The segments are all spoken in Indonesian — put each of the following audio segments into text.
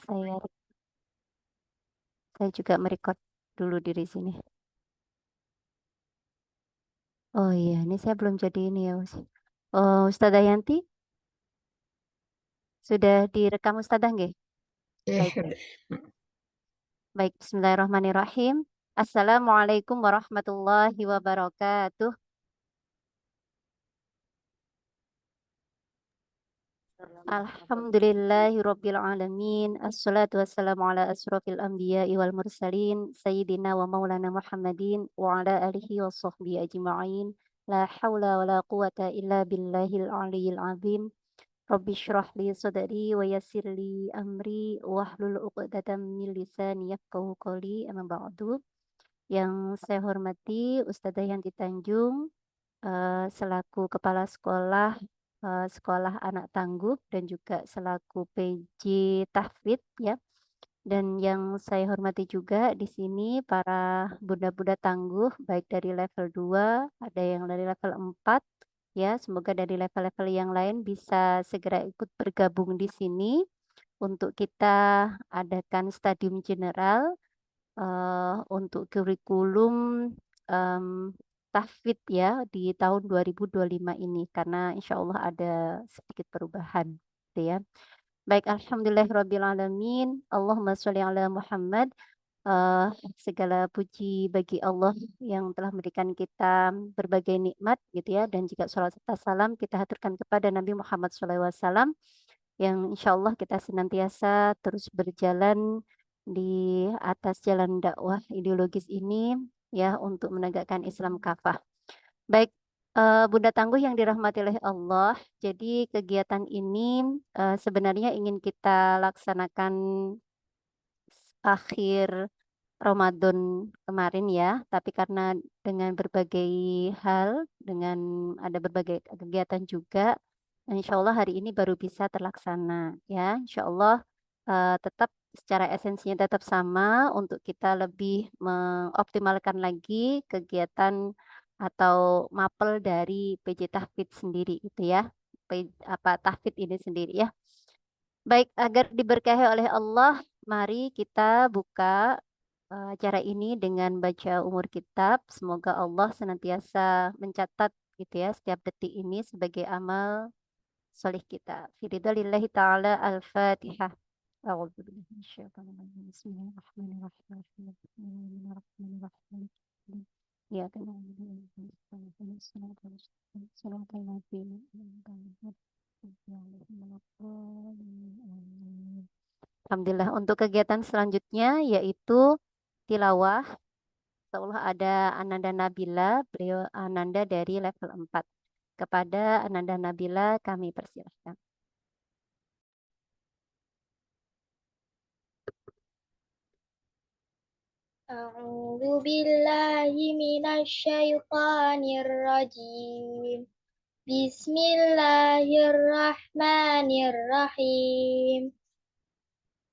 Saya saya juga merecord dulu diri sini. Oh iya, ini saya belum jadi ini ya, Oh, Ustazah Yanti, sudah direkam Ustazah nggih? Baik, Udah. baik. Bismillahirrahmanirrahim. Assalamualaikum warahmatullahi wabarakatuh. Alhamdulillahirabbil alamin. Assalatu wassalamu ala asrofil anbiya'i wal mursalin sayyidina wa maulana Muhammadin wa ala alihi wa sahbihi ajma'in. La haula wa la quwata illa billahil aliyyil azim. Rabbi shrah li sadri wa yassir li amri wahlul 'uqdatam min lisani yafqahu qawli. Amma ba'du. Yang saya hormati Ustazah Yanti Tanjung, selaku Kepala Sekolah Sekolah Anak Tangguh dan juga selaku PJ Tahfidz ya. Dan yang saya hormati juga di sini para bunda-bunda tangguh baik dari level 2, ada yang dari level 4 ya. Semoga dari level-level yang lain bisa segera ikut bergabung di sini untuk kita adakan stadium general untuk kurikulum em, tahfidz ya di tahun 2025 ini karena insya Allah ada sedikit perubahan gitu ya. Baik, alhamdulillahirrabbilalamin. Allahumma sholli ala Muhammad. Eh, Segala puji bagi Allah yang telah memberikan kita berbagai nikmat gitu ya, dan juga sholawat serta salam kita haturkan kepada Nabi Muhammad SAW yang insya Allah kita senantiasa terus berjalan di atas jalan dakwah ideologis ini ya untuk menegakkan Islam kafah. Baik, Bunda Tangguh yang dirahmati oleh Allah, jadi kegiatan ini sebenarnya ingin kita laksanakan akhir Ramadan kemarin ya, tapi karena dengan berbagai hal, dengan ada berbagai kegiatan juga, insya Allah hari ini baru bisa terlaksana ya. Insya Allah tetap secara esensinya tetap sama untuk kita lebih mengoptimalkan lagi kegiatan atau mapel dari PJ Tahfidz sendiri itu ya, apa Tahfidz ini sendiri ya. Baik, agar diberkahi oleh Allah, mari kita buka acara ini dengan baca umur kitab. Semoga Allah senantiasa mencatat gitu ya setiap detik ini sebagai amal solih kita. Firidalillahi ta'ala al-Fatihah. A'udzu billahi minasyaitonir rajim. Bismillahirrahmanirrahim. Bismillahirrahmanirrahim. Ya kan. Alhamdulillah untuk kegiatan selanjutnya yaitu tilawah. Insyaallah ada Ananda Nabila, beliau Ananda dari level 4. Kepada Ananda Nabila kami persilahkan. أعوذ بالله من الشيطان الرجيم بسم الله الرحمن الرحيم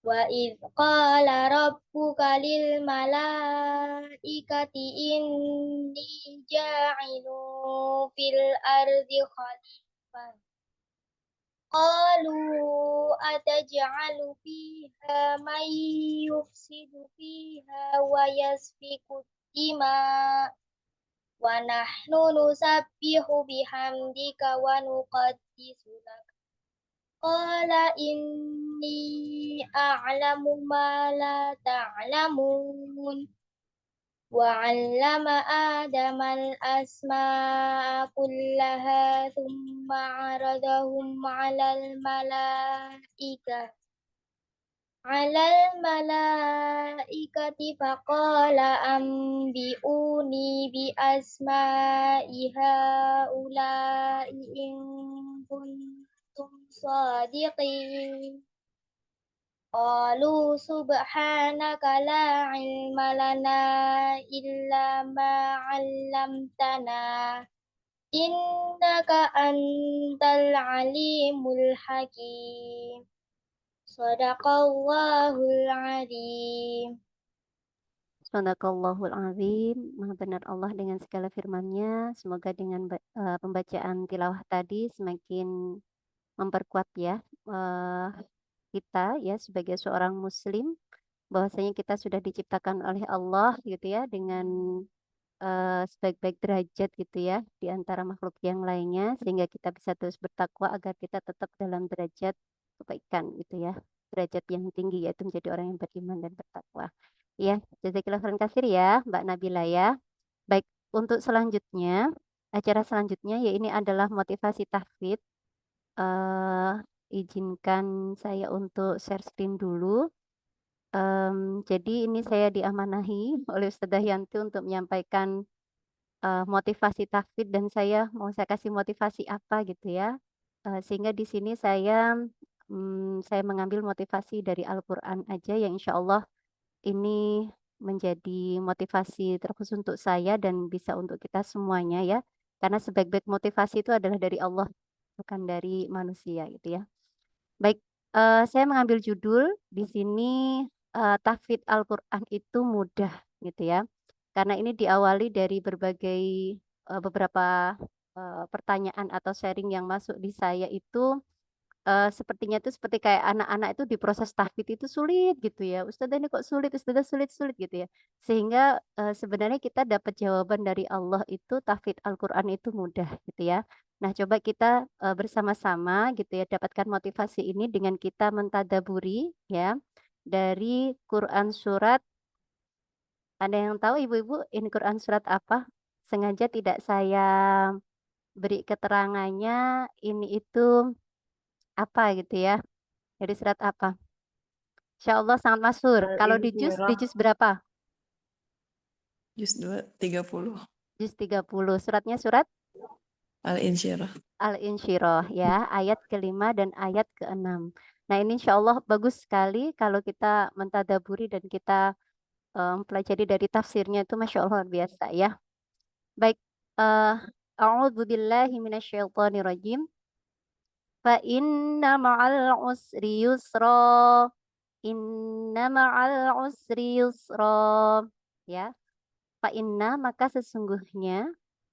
وإذ قال ربك للملائكة إني جاعل في الأرض خليفة قالوا أتجعل فيها من يفسد فيها ويسفك الدماء ونحن نسبح بحمدك ونقدس لك قال إني أعلم ما لا تعلمون وعلم آدم الأسماء كلها ثم عرضهم على الملائكة فقال أنبئوني بأسماء هؤلاء إن كنتم صادقين قالوا سبحانك لا علم لنا إلا ما علمتنا إنك أنت العليم الحكيم صدق الله العظيم. Sadaqallahul azim. Maha benar Allah dengan segala firman-Nya. Semoga dengan pembacaan tilawah tadi semakin memperkuat ya kita ya sebagai seorang muslim, bahwasanya kita sudah diciptakan oleh Allah gitu ya dengan sebaik-baik derajat gitu ya di antara makhluk yang lainnya, sehingga kita bisa terus bertakwa agar kita tetap dalam derajat kebaikan gitu ya, derajat yang tinggi yaitu menjadi orang yang beriman dan bertakwa. Ya, jazakillah khairan katsir ya Mbak Nabila ya. Baik, untuk selanjutnya, acara selanjutnya ya ini adalah motivasi tahfidz. eh Izinkan saya untuk share screen dulu. Jadi ini saya diamanahi oleh Ustazah Yanti untuk menyampaikan motivasi tahfidz, dan saya kasih motivasi apa gitu ya. Sehingga di sini saya mengambil motivasi dari Al-Qur'an aja yang insya Allah ini menjadi motivasi terkhusus untuk saya dan bisa untuk kita semuanya ya. Karena sebaik-baik motivasi itu adalah dari Allah, bukan dari manusia gitu ya. Baik, saya mengambil judul di sini tahfidz Al-Qur'an itu mudah gitu ya. Karena ini diawali dari beberapa pertanyaan atau sharing yang masuk di saya itu sepertinya itu seperti kayak anak-anak itu di proses tahfidz itu sulit gitu ya. Ustazah ini kok sulit, Ustazah sulit-sulit gitu ya. Sehingga sebenarnya kita dapat jawaban dari Allah itu tahfidz Al-Qur'an itu mudah gitu ya. Nah, coba kita bersama-sama gitu ya dapatkan motivasi ini dengan kita mentadaburi ya dari Quran surat. Ada yang tahu ibu-ibu ini Quran surat apa? Sengaja tidak saya beri keterangannya ini itu apa gitu ya. Dari surat apa? Insya Allah sangat masyhur. Kalau di Al-Insyirah, juz berapa? juz 2, 30. Juz 30. Suratnya surat Al-Insyirah. Al-Insyirah ya, ayat kelima dan ayat keenam. Nah, ini insya Allah bagus sekali kalau kita mentadaburi dan kita pelajari dari tafsirnya itu Masya Allah luar biasa ya. Baik, eh A'udzu billahi minasyaitonir rajim. Fa inna ma'al usri yusra. Inna ma'al usri yusra. Ya, fa inna maka sesungguhnya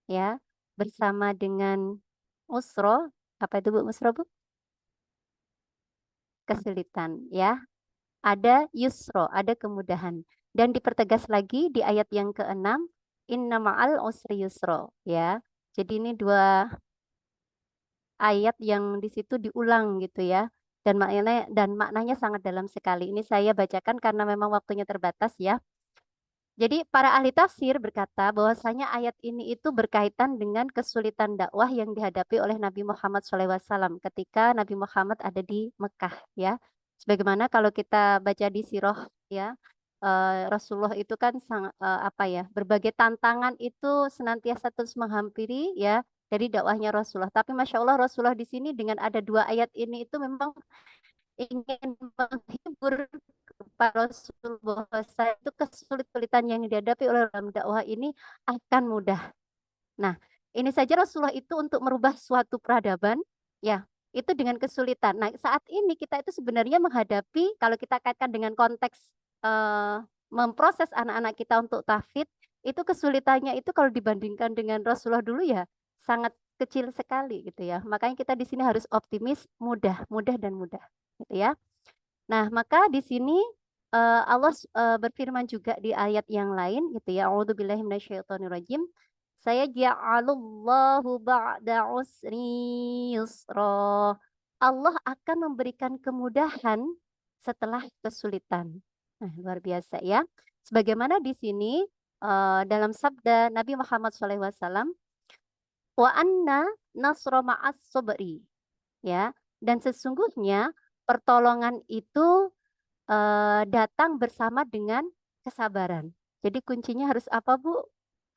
ya bersama dengan usro, apa itu Bu usro Bu? Kesulitan ya. Ada yusro, ada kemudahan. Dan dipertegas lagi di ayat yang keenam, inna ma'al usri yusro ya. Jadi ini dua ayat yang di situ diulang gitu ya. Dan maknanya sangat dalam sekali. Ini saya bacakan karena memang waktunya terbatas ya. Jadi para ahli tafsir berkata bahwasanya ayat ini itu berkaitan dengan kesulitan dakwah yang dihadapi oleh Nabi Muhammad SAW ketika Nabi Muhammad ada di Mekah ya. Sebagaimana kalau kita baca di sirah ya, Rasulullah itu kan apa ya, berbagai tantangan itu senantiasa terus menghampiri ya dari dakwahnya Rasulullah. Tapi Masya Allah Rasulullah di sini dengan ada dua ayat ini itu memang ingin menghibur para Rasul bahwa itu kesulitan yang dihadapi oleh dalam dakwah ini akan mudah. Nah, ini saja Rasulullah itu untuk merubah suatu peradaban, ya, itu dengan kesulitan. Nah, saat ini kita itu sebenarnya menghadapi, kalau kita kaitkan dengan konteks memproses anak-anak kita untuk tahfidz, itu kesulitannya itu kalau dibandingkan dengan Rasulullah dulu ya sangat kecil sekali gitu ya. Makanya kita di sini harus optimis, mudah, mudah dan mudah, gitu ya. Nah, maka di sini Allah berfirman juga di ayat yang lain gitu ya. A'udzubillahi minasyaitonirrajim. Saya ja'alullahu ba'da usri yusra. Allah akan memberikan kemudahan setelah kesulitan. Nah, luar biasa ya. Sebagaimana di sini dalam sabda Nabi Muhammad SAW, wa anna nasra ma'as sobri. Ya, dan sesungguhnya pertolongan itu datang bersama dengan kesabaran. Jadi kuncinya harus apa, Bu?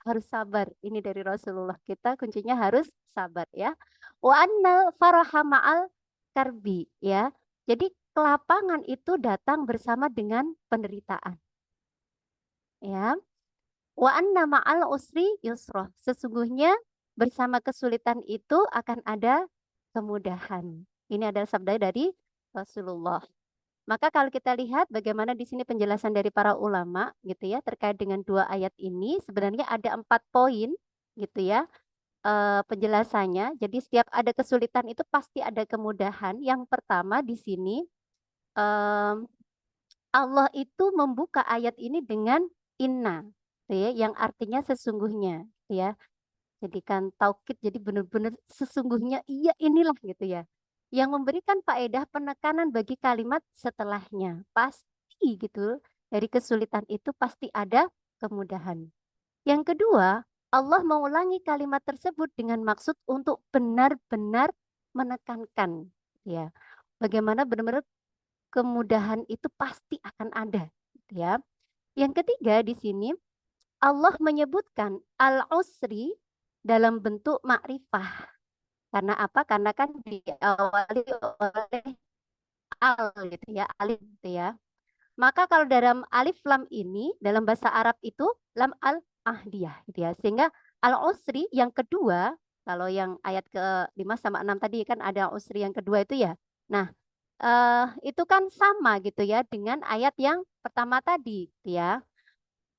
Harus sabar. Ini dari Rasulullah kita kuncinya harus sabar ya. Wa annal faraha ma'al karbi ya. Jadi kelapangan itu datang bersama dengan penderitaan. Ya. Wa anna ma'al usri yusra. Sesungguhnya bersama kesulitan itu akan ada kemudahan. Ini adalah sabda dari Rasulullah. Maka kalau kita lihat bagaimana di sini penjelasan dari para ulama gitu ya terkait dengan dua ayat ini, sebenarnya ada 4 poin gitu ya penjelasannya. Jadi setiap ada kesulitan itu pasti ada kemudahan. Yang pertama di sini Allah itu membuka ayat ini dengan inna, gitu ya, yang artinya sesungguhnya, gitu ya. Jadikan taukid, jadi benar-benar sesungguhnya, iya inilah gitu ya. Yang memberikan faedah penekanan bagi kalimat setelahnya. Pasti gitu, dari kesulitan itu pasti ada kemudahan. Yang kedua, Allah mengulangi kalimat tersebut dengan maksud untuk benar-benar menekankan, ya. Bagaimana benar-benar kemudahan itu pasti akan ada, gitu ya. Yang ketiga di sini Allah menyebutkan al-usri dalam bentuk makrifah. Karena apa? Karena kan diawali oleh al gitu ya, alif gitu ya. Maka kalau dalam alif lam ini dalam bahasa Arab itu lam al ahdiyah gitu ya. Sehingga al-usri yang kedua, kalau yang ayat ke-5 sama 6 tadi kan ada usri yang kedua itu ya. Nah, itu kan sama gitu ya dengan ayat yang pertama tadi gitu ya.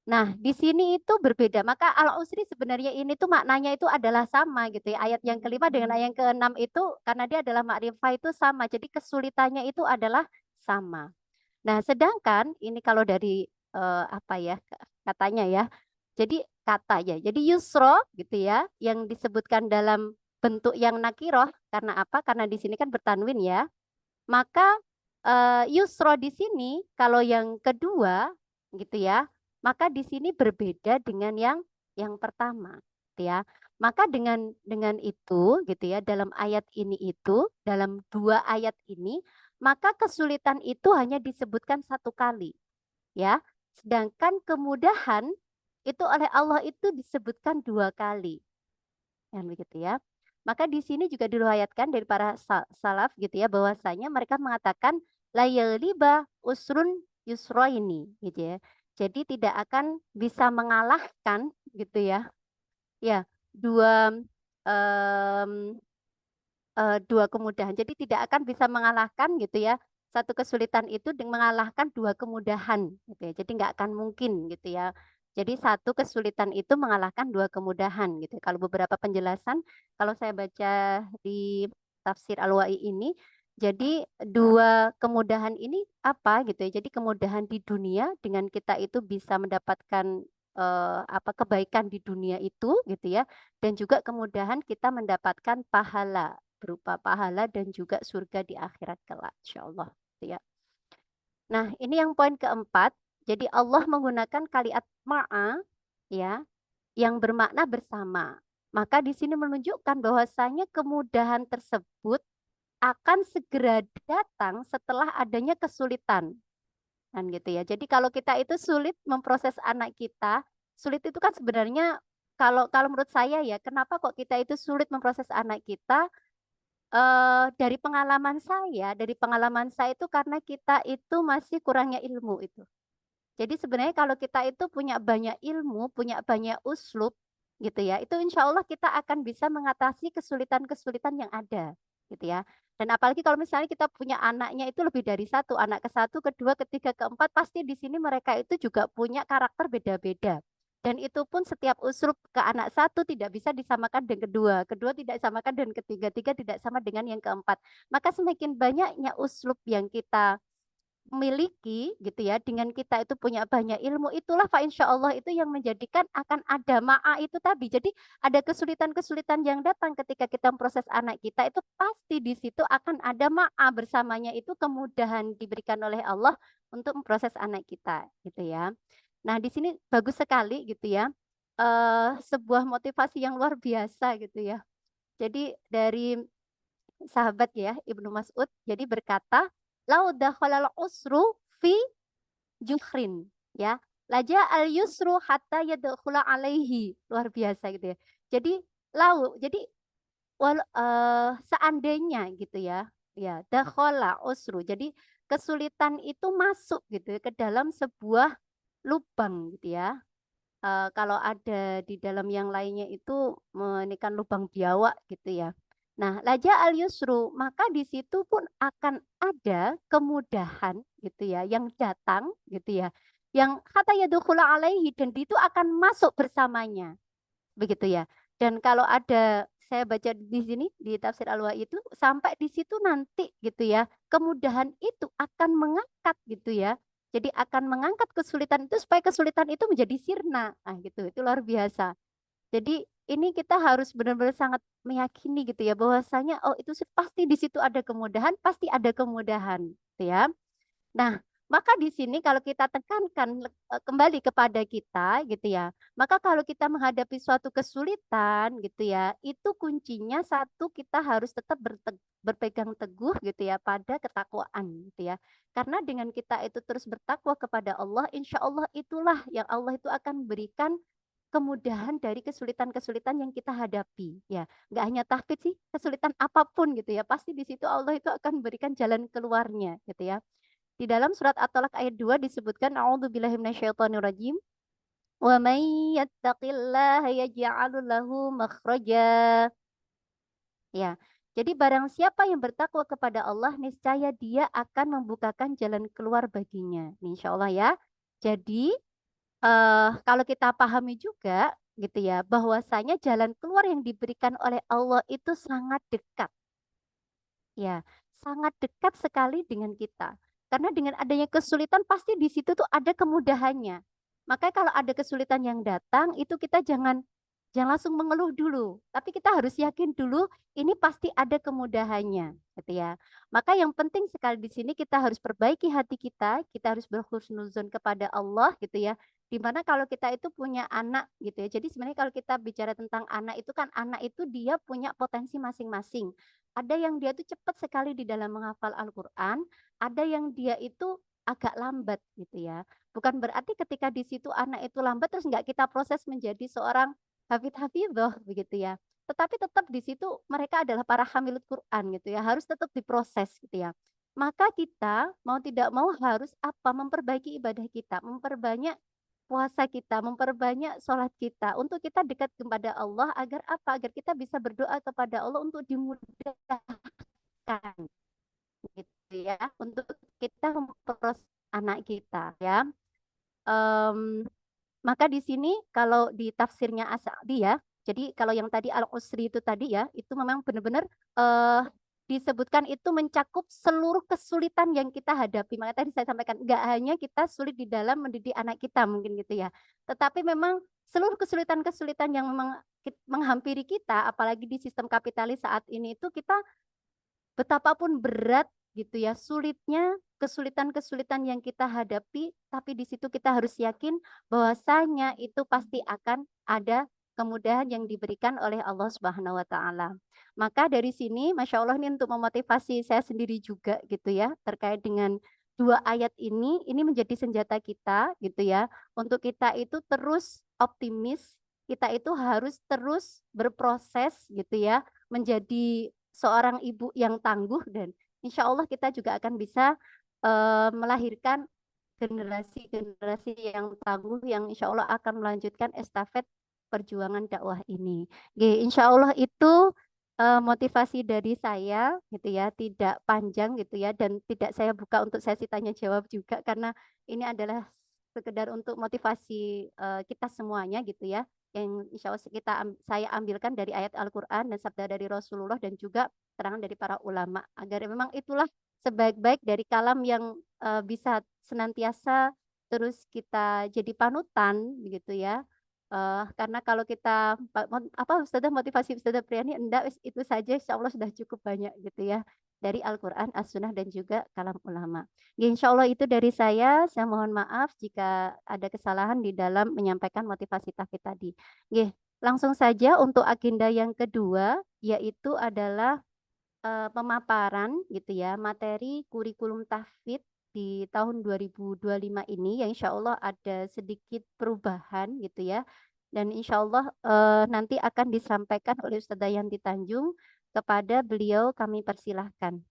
Nah, di sini itu berbeda. Maka al-usri sebenarnya ini tuh maknanya itu adalah sama gitu ya. Ayat yang kelima dengan ayat yang keenam itu karena dia adalah makrifah itu sama. Jadi kesulitannya itu adalah sama. Nah, sedangkan ini kalau dari apa ya katanya ya. Jadi kata ya. Jadi yusro gitu ya yang disebutkan dalam bentuk yang nakiroh karena apa? Karena di sini kan bertanwin ya. Maka yusro di sini kalau yang kedua gitu ya, maka di sini berbeda dengan yang pertama, gitu ya. Maka dengan itu gitu ya, dalam ayat ini itu, dalam dua ayat ini, maka kesulitan itu hanya disebutkan satu kali, ya. Sedangkan kemudahan itu oleh Allah itu disebutkan dua kali. Kan begitu ya. Maka di sini juga diriwayatkan dari para salaf gitu ya bahwasanya mereka mengatakan la yaghliba usrun yusroini gitu ya. Jadi tidak akan bisa mengalahkan gitu ya. Ya, dua em, dua kemudahan. Jadi tidak akan bisa mengalahkan gitu ya. Satu kesulitan itu dengan mengalahkan dua kemudahan gitu ya. Jadi nggak akan mungkin gitu ya. Jadi satu kesulitan itu mengalahkan dua kemudahan gitu. Kalau beberapa penjelasan, kalau saya baca di tafsir Al-Wa'i ini, jadi dua kemudahan ini apa gitu ya. Jadi kemudahan di dunia dengan kita itu bisa mendapatkan apa kebaikan di dunia itu gitu ya. Dan juga kemudahan kita mendapatkan pahala berupa pahala dan juga surga di akhirat kelak, insyaallah. Gitu ya. Nah, ini yang poin keempat. Jadi Allah menggunakan kalimat ma'a ya, yang bermakna bersama. Maka di sini menunjukkan bahwasanya kemudahan tersebut akan segera datang setelah adanya kesulitan. Kan gitu ya. Jadi kalau kita itu sulit memproses anak kita, sulit itu kan sebenarnya kalau kalau menurut saya ya, kenapa kok kita itu sulit memproses anak kita? Dari pengalaman saya itu karena kita itu masih kurangnya ilmu itu. Jadi sebenarnya kalau kita itu punya banyak ilmu, punya banyak uslub gitu ya, itu insya Allah kita akan bisa mengatasi kesulitan-kesulitan yang ada gitu ya. Dan apalagi kalau misalnya kita punya anaknya itu lebih dari satu, anak ke satu, kedua, ketiga, keempat, pasti di sini mereka itu juga punya karakter beda-beda. Dan itu pun setiap uslub ke anak satu tidak bisa disamakan dengan kedua, kedua tidak disamakan dengan ketiga, tiga tidak sama dengan yang keempat. Maka semakin banyaknya uslub yang kita miliki gitu ya dengan kita itu punya banyak ilmu itulah fa insya Allah itu yang menjadikan akan ada ma'a itu tadi jadi ada kesulitan-kesulitan yang datang ketika kita memproses anak kita itu pasti di situ akan ada ma'a bersamanya itu kemudahan diberikan oleh Allah untuk memproses anak kita gitu ya. Nah di sini bagus sekali gitu ya sebuah motivasi yang luar biasa gitu ya. Jadi dari sahabat ya Ibnu Mas'ud jadi berkata lau dakhalal usru fi juhrin ya laja al yusru hatta yadkhula alaihi luar biasa gitu ya jadi jadi seandainya gitu ya ya dakhala usru jadi kesulitan itu masuk gitu ya, ke dalam sebuah lubang gitu ya. Kalau ada di dalam yang lainnya itu menikan lubang biawak gitu ya. Nah, laja al yusru, maka di situ pun akan ada kemudahan gitu ya yang datang gitu ya. Yang kata yadkhula alaihi dan itu akan masuk bersamanya. Begitu ya. Dan kalau ada saya baca di sini di tafsir Al-Wa'i itu sampai di situ nanti gitu ya. Kemudahan itu akan mengangkat gitu ya. Jadi akan mengangkat kesulitan itu supaya kesulitan itu menjadi sirna. Nah, gitu. Itu luar biasa. Jadi ini kita harus benar-benar sangat meyakini gitu ya bahwasanya oh itu pasti di situ ada kemudahan, pasti ada kemudahan gitu ya. Nah, maka di sini kalau kita tekankan kembali kepada kita gitu ya. Maka kalau kita menghadapi suatu kesulitan gitu ya, itu kuncinya satu kita harus tetap berpegang teguh gitu ya pada ketakwaan gitu ya. Karena dengan kita itu terus bertakwa kepada Allah, insya Allah itulah yang Allah itu akan berikan kemudahan dari kesulitan-kesulitan yang kita hadapi ya. Nggak hanya tahfidz sih, kesulitan apapun gitu ya. Pasti di situ Allah itu akan berikan jalan keluarnya gitu ya. Di dalam surat At-Talaq ayat 2 disebutkan a'udzubillahi minasyaitonirrajim wa may yattaqillaha yaj'al lahu makhraja. Ya. Jadi barang siapa yang bertakwa kepada Allah niscaya dia akan membukakan jalan keluar baginya. Nih, insya Allah ya. Jadi kalau kita pahami juga gitu ya bahwasanya jalan keluar yang diberikan oleh Allah itu sangat dekat. Ya, sangat dekat sekali dengan kita. Karena dengan adanya kesulitan pasti di situ tuh ada kemudahannya. Makanya kalau ada kesulitan yang datang itu kita jangan langsung mengeluh dulu, tapi kita harus yakin dulu ini pasti ada kemudahannya, gitu ya. Maka yang penting sekali di sini kita harus perbaiki hati kita harus berhusnuzon kepada Allah gitu ya. Dimana kalau kita itu punya anak gitu ya. Jadi sebenarnya kalau kita bicara tentang anak itu kan anak itu dia punya potensi masing-masing. Ada yang dia tuh cepat sekali di dalam menghafal Al-Quran, ada yang dia itu agak lambat gitu ya. Bukan berarti ketika di situ anak itu lambat terus nggak kita proses menjadi seorang hafidh-hafidhoh begitu ya. Tetapi tetap di situ mereka adalah para hamilut Quran gitu ya, harus tetap diproses gitu ya. Maka kita mau tidak mau harus apa? Memperbaiki ibadah kita, memperbanyak puasa kita, memperbanyak sholat kita untuk kita dekat kepada Allah agar apa? Agar kita bisa berdoa kepada Allah untuk dimudahkan gitu ya, untuk kita memproses anak kita ya. Em, maka di sini kalau di tafsirnya As-Sa'di ya, jadi kalau yang tadi Al-Usri itu tadi ya, itu memang benar-benar eh, disebutkan itu mencakup seluruh kesulitan yang kita hadapi. Maka tadi saya sampaikan, nggak hanya kita sulit di dalam mendidik anak kita mungkin gitu ya, tetapi memang seluruh kesulitan-kesulitan yang memang menghampiri kita, apalagi di sistem kapitalis saat ini itu kita betapapun berat gitu ya, sulitnya kesulitan-kesulitan yang kita hadapi, tapi di situ kita harus yakin bahwasanya itu pasti akan ada kemudahan yang diberikan oleh Allah Subhanahu wa taala. Maka dari sini Masya Allah ini untuk memotivasi saya sendiri juga gitu ya, terkait dengan dua ayat ini menjadi senjata kita gitu ya, untuk kita itu terus optimis, kita itu harus terus berproses gitu ya, menjadi seorang ibu yang tangguh dan insya Allah kita juga akan bisa melahirkan generasi-generasi yang tangguh yang insya Allah akan melanjutkan estafet perjuangan dakwah ini. Insya Allah itu motivasi dari saya gitu ya, tidak panjang gitu ya dan tidak saya buka untuk sesi tanya jawab juga karena ini adalah sekedar untuk motivasi kita semuanya gitu ya yang insya Allah saya ambilkan dari ayat Al-Quran dan sabda dari Rasulullah dan juga keterangan dari para ulama agar memang itulah sebaik-baik dari kalam yang bisa senantiasa terus kita jadi panutan begitu ya. Karena kalau kita apa Ustazah motivasi Ustazah Priani enggak itu saja insya Allah sudah cukup banyak gitu ya dari Al-Quran, As-Sunnah dan juga kalam ulama. Ya, insya Allah itu dari saya mohon maaf jika ada kesalahan di dalam menyampaikan motivasi tahfidz tadi. Ya, langsung saja untuk agenda yang kedua yaitu adalah pemaparan gitu ya materi kurikulum tahfidz di tahun 2025 ini yang insya Allah ada sedikit perubahan gitu ya dan insya Allah nanti akan disampaikan oleh Ustazah Yanti Tanjung kepada beliau kami persilahkan.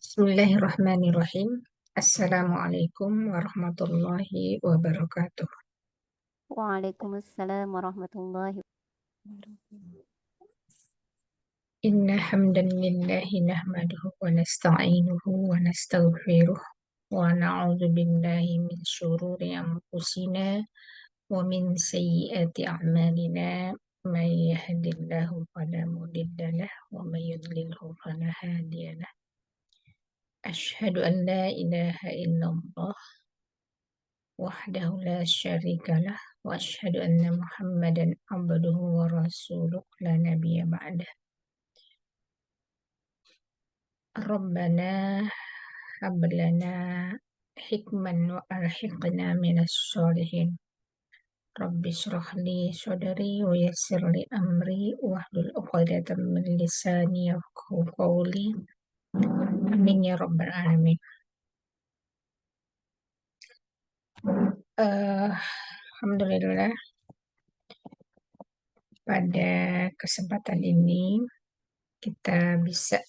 Bismillahirrahmanirrahim. Assalamualaikum warahmatullahi wabarakatuh. Waalaikumsalam warahmatullahi Inna hamdan lillahi nahmaduhu wa nasta'inuhu wa nastaghfiruh wa na'udzu billahi min syururi anfusina wa min sayyiati a'malina may yahdihillahu fala mudilla lahu wa may yudlilhu fala hadiya lahu. Asyhadu an la ilaha illallah wahdahu la syarika lah wa asyhadu anna Muhammadan abduhu wa rasuluh la nabiyya ba'dah. Rabbana hab lana hikman wa alhiqna minas sholihin. Rabbi shrah li sadri wa yassir li amri wahlul 'uqdatam min lisani yafqahu qawli. Amin ya rabbal alamin. Alhamdulillah, pada kesempatan ini kita bisa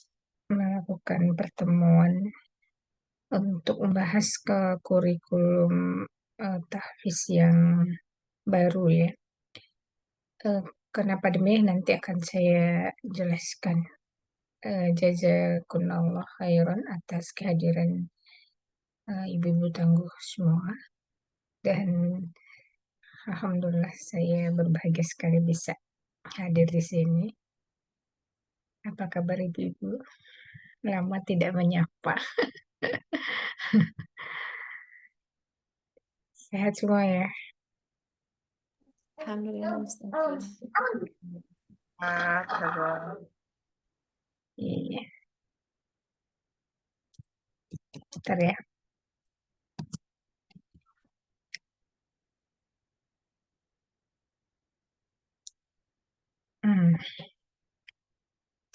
melakukan pertemuan untuk membahas ke kurikulum tahfiz yang baru ya. Kenapa demikian nanti akan saya jelaskan. Jazakumullah khairan atas kehadiran ibu-ibu tangguh semua, dan alhamdulillah saya berbahagia sekali bisa hadir di sini. Apa kabar ibu-ibu? Lama tidak menyapa. Sehat semua ya? Alhamdulillah Ustaz. Iya. Bentar ya.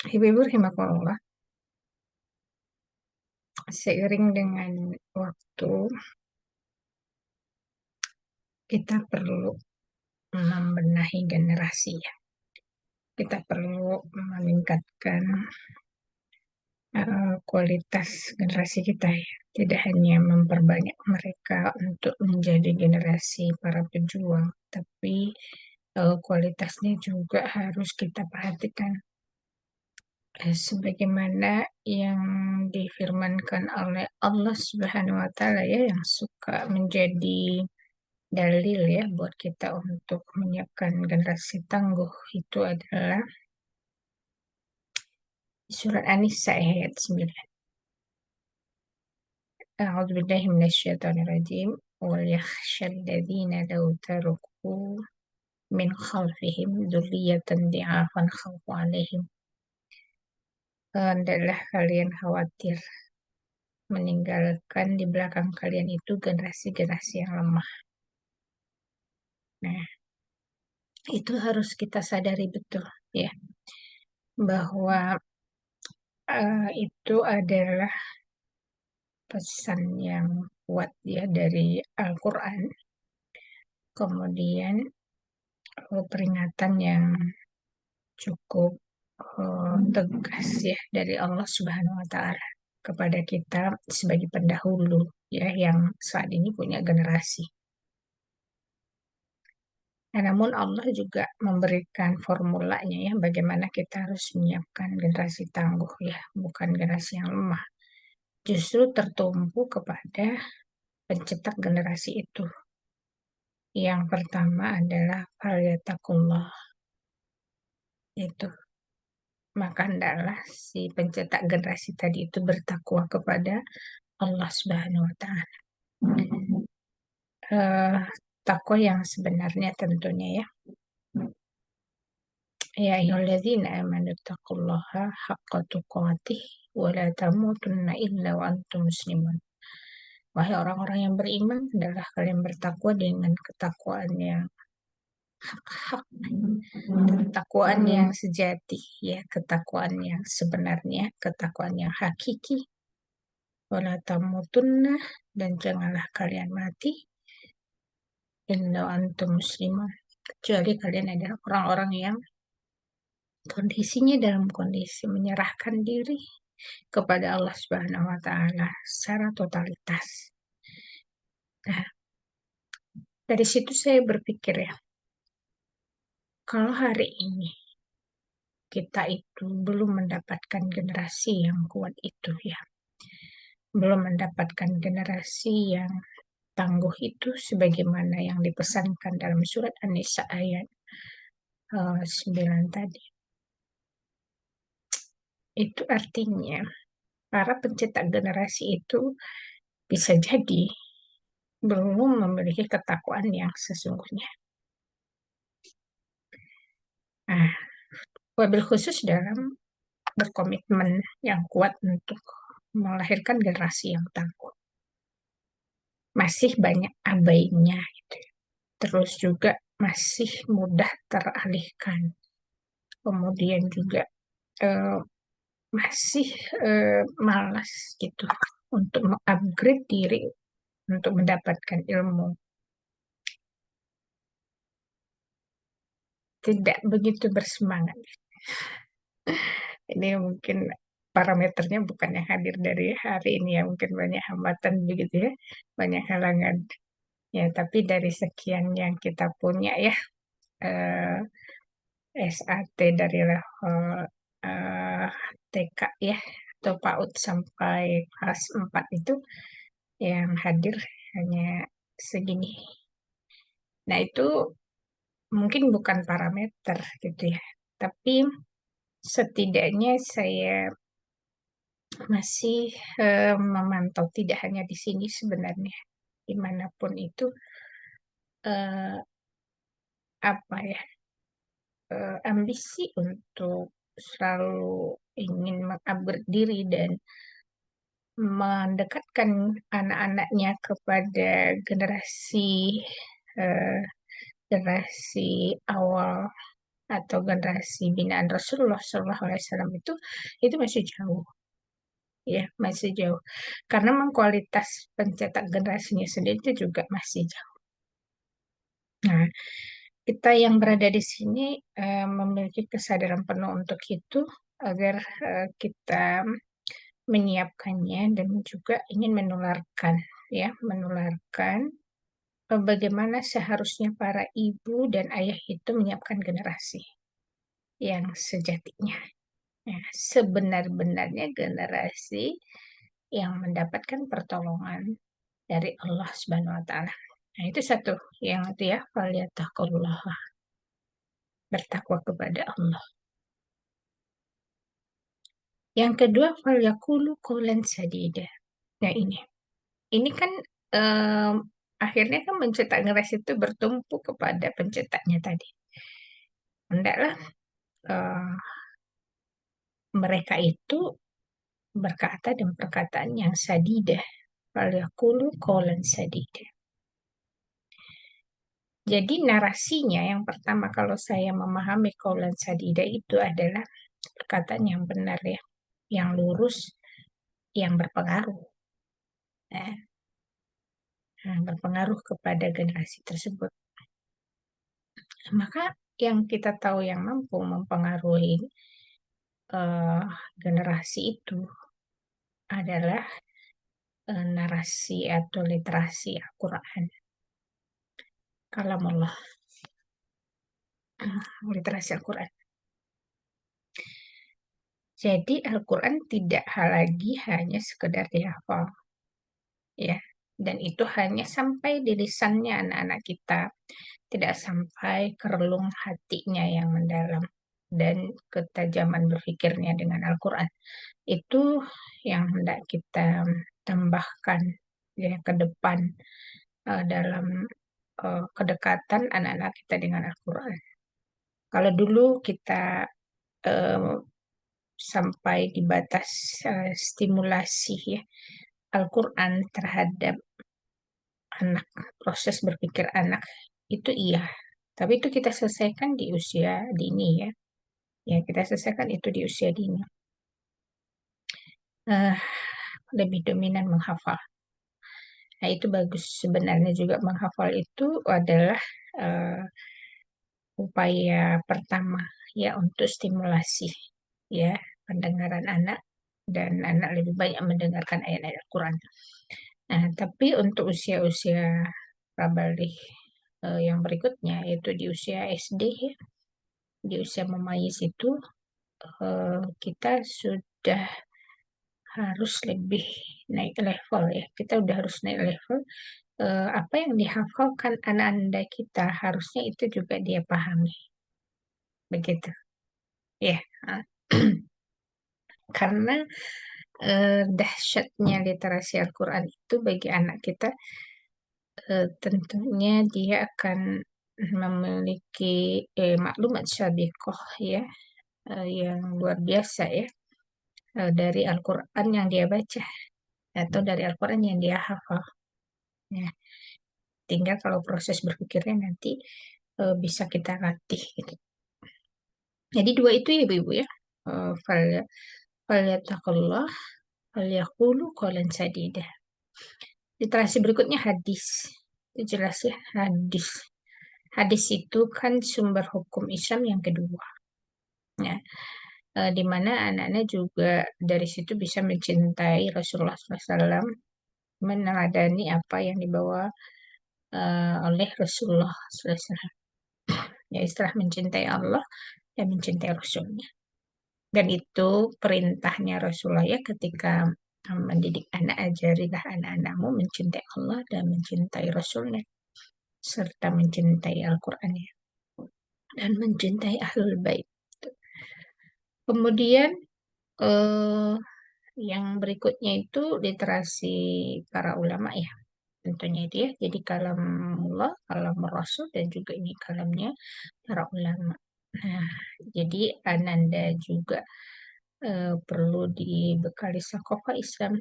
Ibu-ibu rahimakumullah, seiring dengan waktu kita perlu membenahi generasi ya. Kita perlu meningkatkan kualitas generasi kita ya. Tidak hanya memperbanyak mereka untuk menjadi generasi para pejuang, tapi kualitasnya juga harus kita perhatikan. Sebagaimana yang difirmankan oleh Allah Subhanahu wa Ta'ala ya, yang suka menjadi dalil ya buat kita untuk menyiapkan generasi tangguh, itu adalah surat An-Nisa ayat 9. A'udzubillahi minasyaitonirrajim. Wal yakhshal ladzina law taraku min khalfihim dzurriyyatan di'afan khafu 'alaihim. Hendaklah kalian khawatir meninggalkan di belakang kalian itu generasi-generasi yang lemah. Nah, itu harus kita sadari betul ya, bahwa itu adalah pesan yang kuat ya dari Al-Quran. Kemudian peringatan yang cukup tegas ya dari Allah Subhanahu wa Ta'ala kepada kita sebagai pendahulu ya yang saat ini punya generasi. Nah, namun Allah juga memberikan formulanya ya, bagaimana kita harus menyiapkan generasi tangguh ya, bukan generasi yang lemah. Justru tertumpu kepada pencetak generasi itu. Yang pertama adalah falyattaqullah. Itu. Maka hendaklah si pencetak generasi tadi itu bertakwa kepada Allah Subhanahu wa Ta'ala. Takwa yang sebenarnya tentunya ya. Ya ayyuhalladzina amanu taqullaha haqqa tuqatih wa la tamutunna illa wa antum muslimun. Wahai orang-orang yang beriman, adalah kalian bertakwa dengan ketakwaan yang hak, ketakwaan yang sejati, ya, ketakwaan yang sebenarnya, ketakwaan yang hakiki. Wala tamutunna, dan janganlah kalian mati illa antum muslimun, kecuali kalian adalah orang-orang yang kondisinya dalam kondisi menyerahkan diri kepada Allah Subhanahu wa Ta'ala secara totalitas. Nah, dari situ saya berpikir ya, kalau hari ini kita itu belum mendapatkan generasi yang kuat itu ya, belum mendapatkan generasi yang tangguh itu sebagaimana yang dipesankan dalam surat An-Nisa ayat 9 tadi. Itu artinya para pencetak generasi itu bisa jadi belum memiliki ketakwaan yang sesungguhnya. Nah, wabil khusus dalam berkomitmen yang kuat untuk melahirkan generasi yang tangguh. Masih banyak abainya gitu. Terus juga masih mudah teralihkan. Kemudian juga masih malas gitu untuk mengupgrade diri untuk mendapatkan ilmu. Tidak begitu bersemangat. Ini mungkin parameternya bukan yang hadir dari hari ini ya, mungkin banyak hambatan begitu ya, banyak halangan. Ya, tapi dari sekian yang kita punya ya, eh, SAT dari level TK ya, atau PAUD sampai kelas 4 itu yang hadir hanya segini. Nah, itu mungkin bukan parameter gitu ya, tapi setidaknya saya masih memantau tidak hanya di sini sebenarnya, dimanapun itu apa ya ambisi untuk selalu ingin mengupgrade diri dan mendekatkan anak-anaknya kepada eh, generasi awal atau generasi binaan Rasulullah SAW itu masih jauh ya, masih jauh karena memang kualitas pencetak generasinya sendiri itu juga masih jauh. Nah, kita yang berada di sini memiliki kesadaran penuh untuk itu agar kita menyiapkannya dan juga ingin menularkan ya, menularkan bagaimana seharusnya para ibu dan ayah itu menyiapkan generasi yang sejatinya. Ya, sebenar-benarnya generasi yang mendapatkan pertolongan dari Allah Subhanahu wa taala. Nah, itu satu yang itu ya, falyattaqullah, bertakwa kepada Allah. Yang kedua, falyaqulu qawlan sadida. Nah, ini kan akhirnya kan pencetak generasi itu bertumpu kepada pencetaknya tadi. Hendaklah mereka itu berkata dengan perkataan yang sadidah. Falyaqulu qawlan sadida. Jadi narasinya yang pertama kalau saya memahami qawlan sadida itu adalah perkataan yang benar ya, yang lurus, yang berpengaruh. Berpengaruh kepada generasi tersebut. Maka yang kita tahu yang mampu mempengaruhi generasi itu adalah narasi atau literasi Al-Quran. Kalamullah. Literasi Al-Quran. Jadi Al-Quran tidak lagi hanya sekedar dihafal. Ya, dan itu hanya sampai di lisannya anak-anak kita. Tidak sampai ke relung hatinya yang mendalam dan ketajaman berpikirnya dengan Al-Quran. Itu yang hendak kita tambahkan ya ke depan dalam kedekatan anak-anak kita dengan Al-Quran. Kalau dulu kita sampai di batas stimulasi ya Al-Quran terhadap anak, proses berpikir anak itu iya. Tapi itu kita selesaikan di usia dini ya. Ya, kita selesaikan itu di usia dini. Lebih dominan menghafal. Nah, itu bagus. Sebenarnya juga menghafal itu adalah upaya pertama ya untuk stimulasi ya pendengaran anak dan anak lebih banyak mendengarkan ayat-ayat Al-Quran. Nah, tapi untuk usia-usia prabaligh yang berikutnya yaitu di usia SD ya, di usia memayis itu kita sudah harus lebih naik level ya. Kita udah harus naik level. Apa yang dihafalkan anak-anak kita harusnya itu juga dia pahami. Begitu. Ya. Karena dahsyatnya literasi Al-Quran itu bagi anak kita tentunya dia akan memiliki maklumat syabiqah ya yang luar biasa ya dari Al-Quran yang dia baca atau dari Al-Quran yang dia hafal. Ya, tinggal kalau proses berpikirnya nanti bisa kita latih gitu. Jadi dua itu ya ibu-ibu ya. Falyataqullah falyaqulu qawlan sadida. Literasi berikutnya hadis. Itu jelas ya, hadis. Hadis itu kan sumber hukum Islam yang kedua. Ya, di mana anak-anak juga dari situ bisa mencintai Rasulullah SAW, meneladani apa yang dibawa oleh Rasulullah SAW. Ya, istilah mencintai Allah dan mencintai Rasulnya. Dan itu perintahnya Rasulullah ya ketika mendidik anak, ajarilah anak-anakmu mencintai Allah dan mencintai Rasulnya, serta mencintai Al-Quran ya, dan mencintai Ahlul Bait. Kemudian yang berikutnya itu literasi para ulama ya, tentunya itu ya. Jadi kalamullah, kalam Rasul, dan juga ini kalamnya para ulama. Nah, jadi Ananda juga perlu dibekali sakofa Islam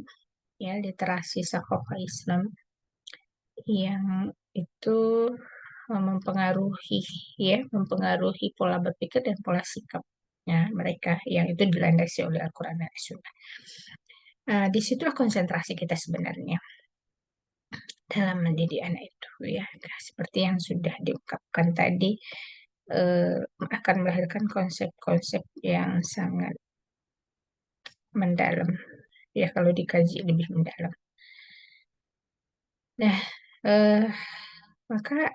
ya, literasi sakofa Islam yang itu mempengaruhi pola berpikir dan pola sikap ya mereka yang itu dilandasi oleh Al-Quran dan Sunnah. Disitulah konsentrasi kita sebenarnya dalam mendidik anak itu ya, seperti yang sudah diungkapkan tadi, akan melahirkan konsep-konsep yang sangat mendalam ya kalau dikaji lebih mendalam. Nah, maka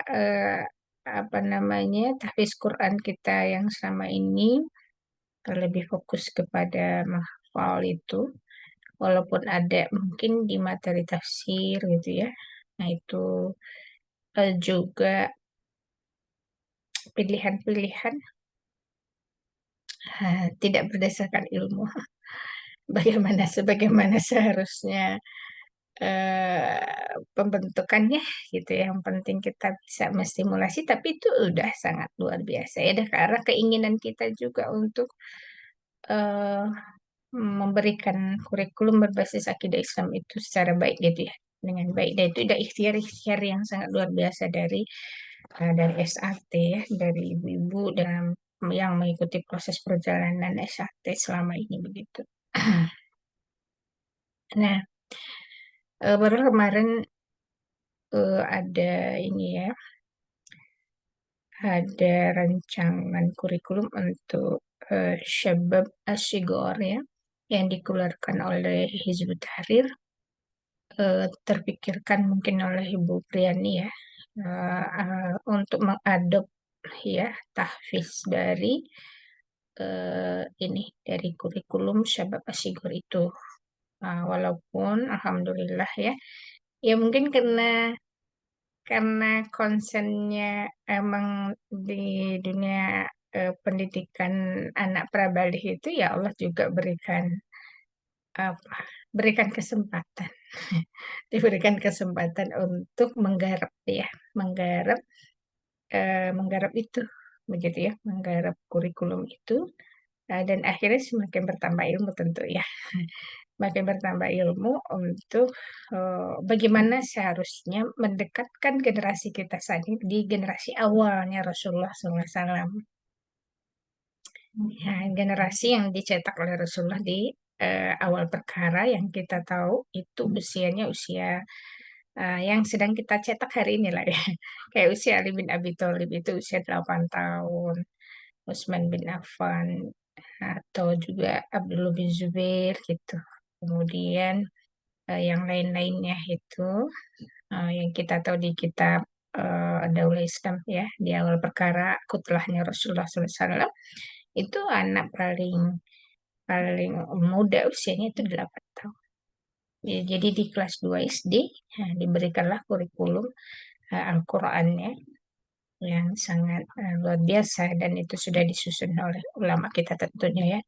apa namanya tahfiz Quran kita yang selama ini lebih fokus kepada menghafal itu, walaupun ada mungkin di materi tafsir gitu ya. Nah itu juga pilihan-pilihan tidak berdasarkan ilmu. Sebagaimana seharusnya pembentukannya gitu ya. Yang penting kita bisa menstimulasi, tapi itu udah sangat luar biasa ya. Karena keinginan kita juga untuk memberikan kurikulum berbasis akidah Islam itu secara baik gitu ya, dengan baik. Dan itu udah ikhtiar-ikhtiar yang sangat luar biasa dari SAT ya, dari ibu-ibu dalam yang mengikuti proses perjalanan SAT selama ini begitu. Nah, baru kemarin ada ini ya, ada rancangan kurikulum untuk Syabab Asyigor ya, yang dikeluarkan oleh Hizbut Tahrir, terpikirkan mungkin oleh Ibu Priani ya, untuk mengadop ya tahfiz dari ini dari kurikulum Syabab Asyigor itu. Walaupun alhamdulillah ya, ya mungkin karena konsennya emang di dunia pendidikan anak prabalih itu ya Allah juga berikan kesempatan diberikan kesempatan untuk menggarap ya, menggarap itu begitu ya, menggarap kurikulum itu, dan akhirnya semakin bertambah ilmu tentu ya. Makin bertambah ilmu untuk bagaimana seharusnya mendekatkan generasi kita saat ini di generasi awalnya Rasulullah SAW. Ya, generasi yang dicetak oleh Rasulullah di awal perkara yang kita tahu itu usianya usia yang sedang kita cetak hari ini lah ya. Kayak usia Ali bin Abi Thalib itu usia 8 tahun, Utsman bin Affan, atau juga Abdullah bin Zubair gitu. Kemudian yang lain-lainnya itu yang kita tahu di kitab Daulah Islam ya, di awal perkara kutlahnya Rasulullah SAW, itu anak paling paling muda usianya itu 8 tahun. Ya, jadi di kelas 2 SD diberikanlah kurikulum Al-Qur'annya yang sangat luar biasa, dan itu sudah disusun oleh ulama kita tentunya ya.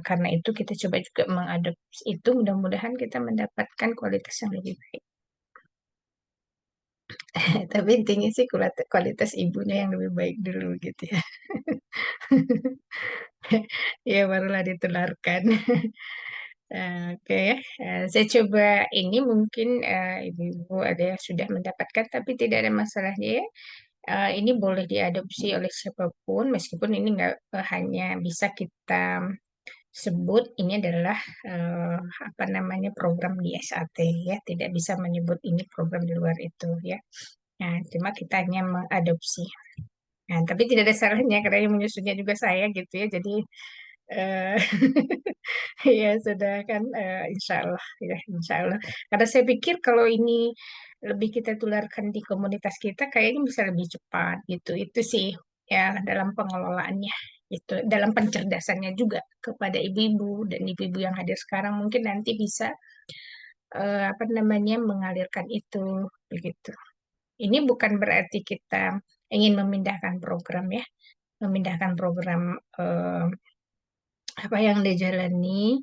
Karena itu kita coba juga mengadopsi itu, mudah-mudahan kita mendapatkan kualitas yang lebih baik. Tapi intinya sih kualitas ibunya yang lebih baik dulu gitu ya. Ya barulah ditularkan. Oke ya. Saya coba ini mungkin ibu-ibu ada yang sudah mendapatkan tapi tidak ada masalahnya ya. Ini boleh diadopsi oleh siapapun, meskipun ini nggak hanya bisa kita sebut ini adalah apa namanya, program di SAT ya, tidak bisa menyebut ini program di luar itu ya. Nah, cuma kita hanya mengadopsi. Nah, tapi tidak ada salahnya karena yang menyusunnya juga saya gitu ya. Jadi eh, ya sudah kan, insya Allah ya, insya Allah. Karena saya pikir kalau ini lebih kita tularkan di komunitas kita kayaknya bisa lebih cepat gitu. Itu sih ya dalam pengelolaannya itu, dalam pencerdasannya juga kepada ibu-ibu dan ibu-ibu yang hadir sekarang mungkin nanti bisa apa namanya, mengalirkan itu begitu. Ini bukan berarti kita ingin memindahkan program ya, memindahkan program apa yang dijalani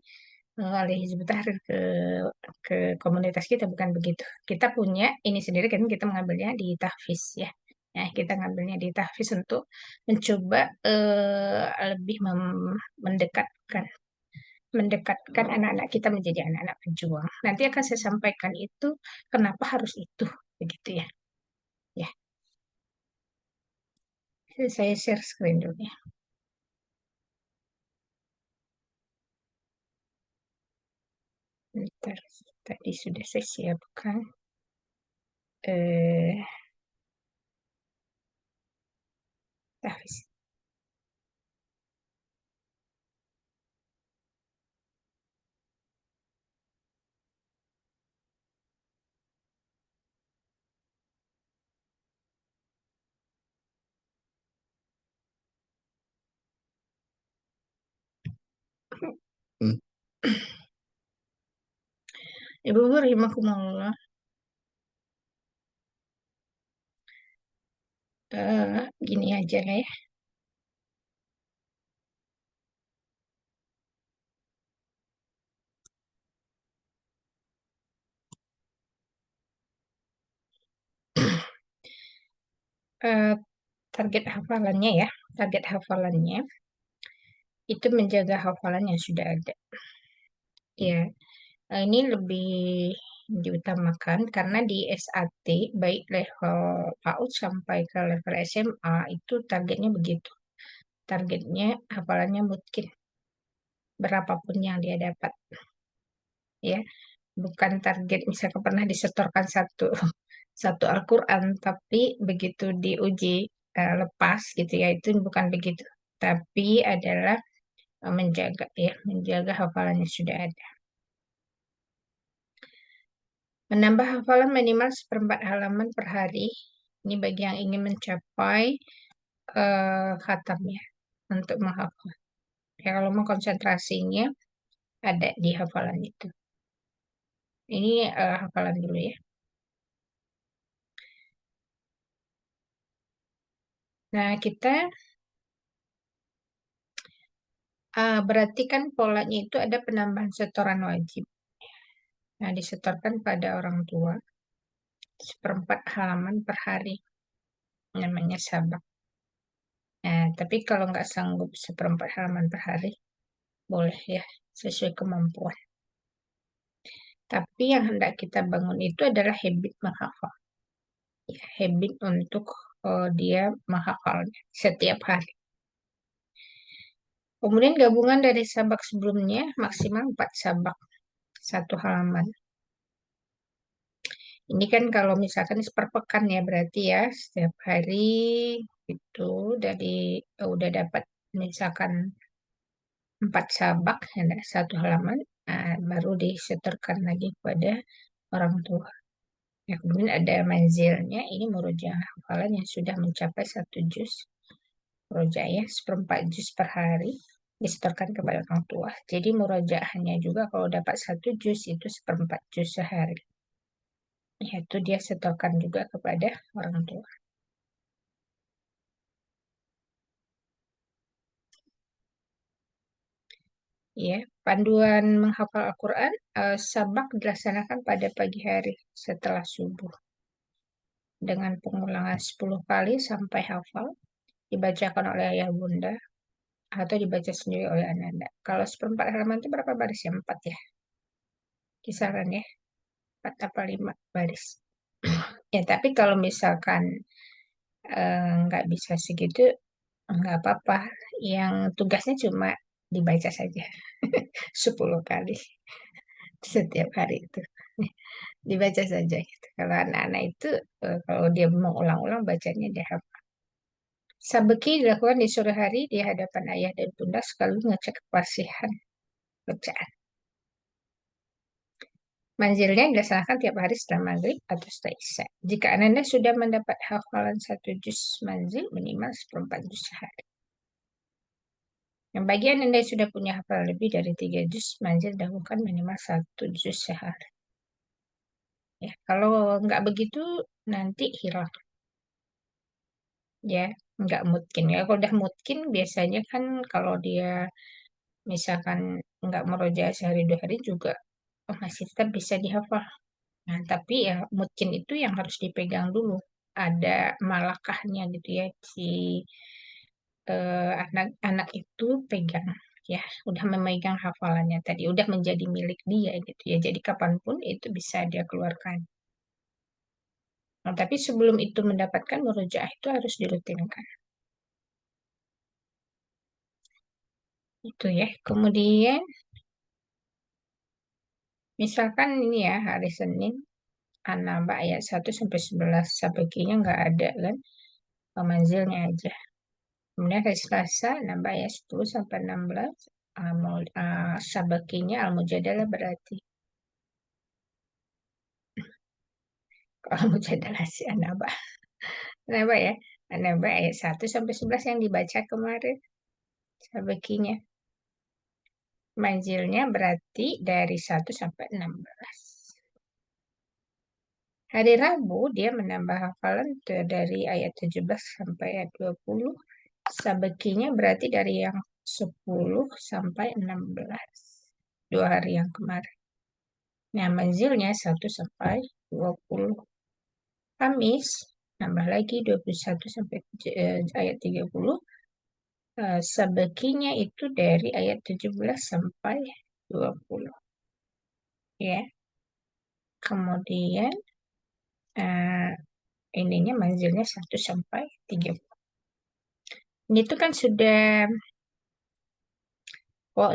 oleh Hizbut Tahrir ke komunitas kita, bukan begitu. Kita punya ini sendiri kan, kita mengambilnya di tahfiz ya. Nah, kita ngambilnya di tahfiz untuk mencoba lebih mendekatkan anak-anak kita menjadi anak-anak pejuang. Nanti akan saya sampaikan itu kenapa harus itu begitu ya. Ya, saya share screen dulu ya. Bentar, tadi sudah saya siapkan. Eh, tahfiz. Ibu rahimakumullah. Gini aja lah ya. Eh, target hafalannya ya. Target hafalannya itu menjaga hafalan yang sudah ada. Ya, ini lebih diutamakan karena di SAT baik level PAUD sampai ke level SMA itu targetnya begitu. Targetnya hafalannya mungkin berapapun yang dia dapat. Ya, bukan target misalkan pernah disetorkan satu satu Al-Quran tapi begitu diuji lepas gitu ya, itu bukan begitu, tapi adalah menjaga ya, menjaga hafalannya sudah ada. Menambah hafalan minimal 1/4 halaman per hari, ini bagi yang ingin mencapai khatamnya untuk menghafal ya. Kalau mau konsentrasinya ada di hafalan itu. Ini hafalan dulu ya. Nah, kita berarti kan polanya itu ada penambahan setoran wajib. Nah, disetorkan pada orang tua 1/4 halaman per hari, namanya sabak. Nah, tapi kalau nggak sanggup 1/4 halaman per hari, boleh ya, sesuai kemampuan. Tapi yang hendak kita bangun itu adalah habit menghafal. Ya, habit untuk dia menghafalnya setiap hari. Kemudian gabungan dari sabak sebelumnya maksimal 4 sabak, 1 halaman. Ini kan kalau misalkan seperpekan ya, berarti ya setiap hari itu dari udah dapat misalkan 4 sabak, ada 1 halaman, baru disetorkan lagi kepada orang tua. Ya, kemudian ada manzilnya, ini murojaah hafalan yang sudah mencapai 1 juz. Murojaah ya, 1/4 juz per hari. disetorkan kepada orang tua. Jadi murojaahnya juga kalau dapat 1 juz itu 1/4 juz sehari. Yaitu dia setorkan juga kepada orang tua. Ya, panduan menghafal Al-Quran, sabak dilaksanakan pada pagi hari setelah subuh. Dengan pengulangan 10 kali sampai hafal, dibacakan oleh ayah bunda, atau dibaca sendiri oleh ananda. Kalau 1/4 halaman itu berapa baris ya? 4 ya? Kisaran ya? 4 apa 5 baris. Ya, tapi kalau misalkan nggak bisa segitu, nggak apa-apa. Yang tugasnya cuma dibaca saja 10 kali setiap hari itu. Dibaca saja gitu. Kalau anak-anak itu kalau dia mau ulang-ulang bacanya dia hafal. Sabeki dilakukan di sore hari di hadapan ayah dan bunda sekaligus ngecek kefasihan bacaan. Manzilnya dilaksanakan tiap hari setelah maghrib atau setelah isya. Jika Ananda sudah mendapat hafalan 1 juz manzil, minimal 1/4 juz sehari. Yang bagi Ananda yang sudah punya hafalan lebih dari 3 juz manzil, dahulukan minimal 1 juz sehari. Ya, kalau nggak begitu nanti hilang. Ya, nggak mungkin. Ya, kalau udah mungkin biasanya kan kalau dia misalkan nggak meroja sehari 2 hari juga masih tetap bisa dihafal. Nah, tapi ya mungkin itu yang harus dipegang dulu. Ada malakahnya gitu ya, si anak-anak itu pegang ya, udah memegang hafalannya tadi, udah menjadi milik dia gitu ya. Jadi kapanpun itu bisa dia keluarkan. Nah, tapi sebelum itu mendapatkan murojaah itu harus dirutinkan. Itu ya. Kemudian misalkan ini ya hari Senin, nambah ayat 1 sampai 11, sabekinya nggak ada kan, manzilnya aja. Kemudian hari Selasa nambah ayat 10 sampai 16, sabekinya al-mujadalah berarti. Kalau mujadalah sih nambah. Nambah ya. Nambah ayat 1 sampai 11 yang dibaca kemarin, sabekinya. Manzilnya berarti dari 1 sampai 16. Hari Rabu dia menambah hafalan dari ayat 17 sampai ayat 20. Sabekinya berarti dari yang 10 sampai 16. 2 hari yang kemarin. Nah, manzilnya 1 sampai 20. Kamis nambah lagi 21 sampai ayat 30. Sabekinya itu dari ayat 17 sampai 20. Ya. Kemudian ininya manzilnya 1 sampai 30. Ini tuh kan sudah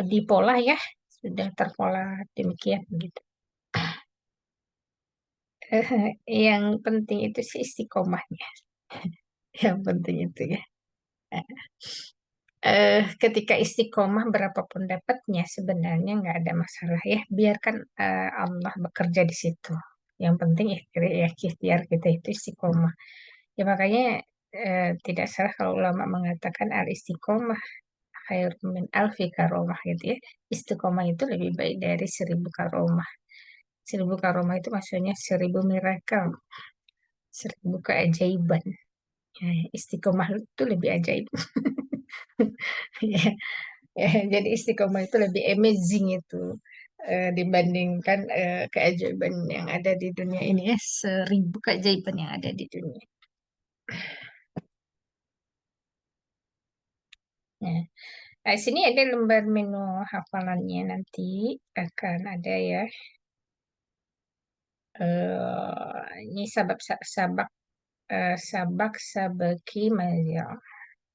dipola ya, sudah terpola demikian gitu. Yang penting itu sih istiqomahnya. Yang penting itu ya. Ketika istiqomah berapapun dapatnya sebenarnya nggak ada masalah ya. Biarkan Allah bekerja di situ. Yang penting ikhtiar kita itu istiqomah. Ya makanya tidak salah kalau ulama mengatakan al istiqomah khair min alfi karomah gitu ya. Istiqomah itu lebih baik dari 1000 karomah. 1000 karomah itu maksudnya 1000 miracle, 1000 keajaiban. Ya, istiqomah itu lebih ajaib. Ya, ya, jadi istiqomah itu lebih amazing itu dibandingkan keajaiban yang ada di dunia ini ya, 1000 keajaiban yang ada di dunia. Nah, di sini ada lembar menu hafalannya nanti akan ada ya. Ini sabak sabaki mazia.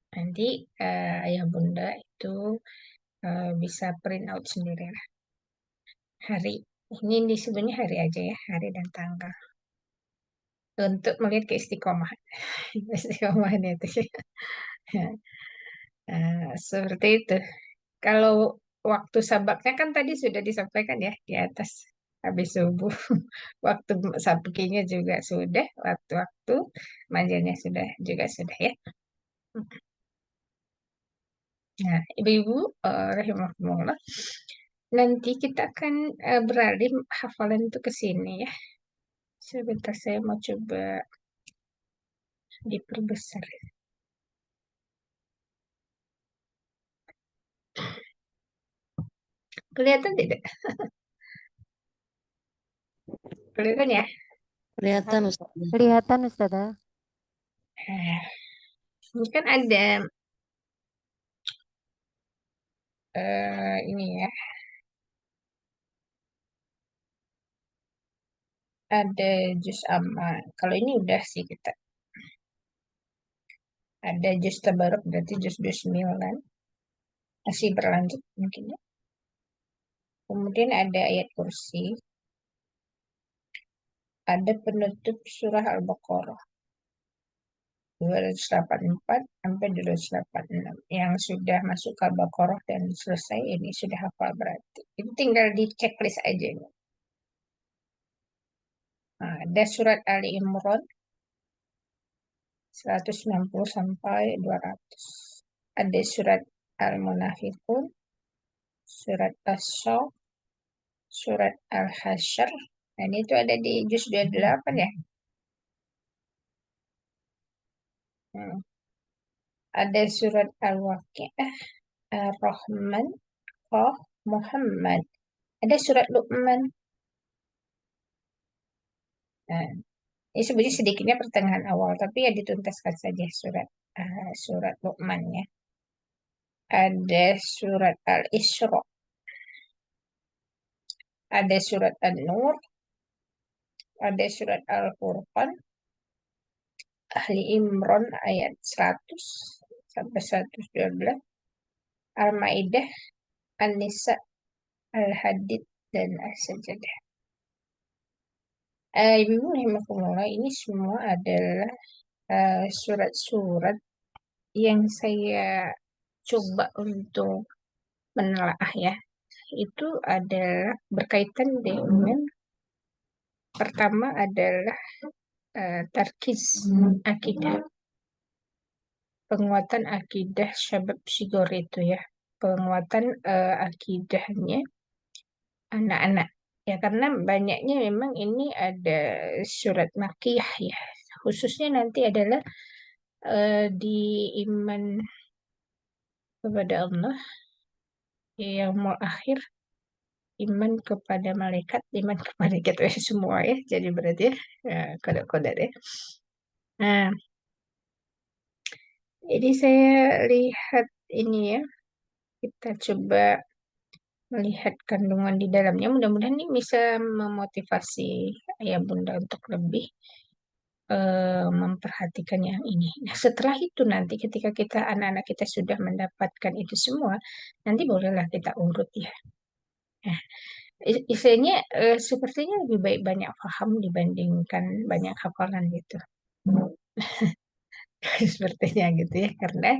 Nanti ayah bunda itu bisa print out sendiri lah. Hari ini disebutnya hari aja ya, hari dan tanggal. Untuk melihat keistiqomahan. Istiqomahannya itu. Seperti itu. Kalau waktu sabaknya kan tadi sudah disampaikan ya di atas habis subuh. Waktu sabekinya juga sudah, waktu-waktu manjanya sudah juga sudah ya. Nah, ibu-ibu rahimakumullah, nanti kita akan beralih hafalan itu ke sini ya. Sebentar saya mau coba diperbesar. Kelihatan tidak? Kelihatan ya? Kelihatan Ustazah. Kelihatan Ustazah. Eh, Ini kan ada ini ya, ada juz amma. Kalau ini udah sih kita. Ada juz tabarok berarti juz 29. Masih berlanjut mungkin ya. Kemudian ada ayat kursi. Ada penutup surah Al-Baqarah 284 sampai 286. Yang sudah masuk ke Al-Baqarah dan selesai ini sudah hafal berarti. Itu tinggal di checklist aja nih. Nah, ada surat Ali Imran 160 sampai 200. Ada surat Al-Munafiqun, surat As-Saff, surat Al-Hasyr. Dan itu ada di juz 28 ya. Hmm. Ada surat Al-Waqi'ah, Ar-Rahman, Qaf, Muhammad. Ada surat Luqman. Nah, ini sebenarnya sedikitnya pertengahan awal, tapi ya dituntaskan saja surat Luqman ya. Ada surat Al-Isra. Ada surat An-Nur. Ada surat Al-Furqan. Ahli Imran ayat 100 sampai 112. Al-Maidah, An-Nisa, Al-Hadid, dan As-Sajdah. Ibu rahimakumullah, ini semua adalah surat-surat yang saya coba untuk menelaah ya. Itu adalah berkaitan dengan pertama adalah tarkiz akidah, penguatan akidah syabab sigor itu ya, penguatan akidahnya anak-anak ya, karena banyaknya memang ini ada surat makiyah ya, khususnya nanti adalah di iman kepada Allah, yang mau akhir, iman kepada malaikat, iman kepada kita semua ya, jadi berarti ya kode-kode deh. Nah, jadi saya lihat ini ya, kita coba melihat kandungan di dalamnya. Mudah-mudahan ini bisa memotivasi ayah bunda untuk lebih memperhatikan yang ini. Nah, setelah itu nanti ketika kita anak-anak kita sudah mendapatkan itu semua, nanti bolehlah kita urut ya. Nah, isinya sepertinya lebih baik banyak paham dibandingkan banyak hafalan gitu. Sepertinya gitu ya, karena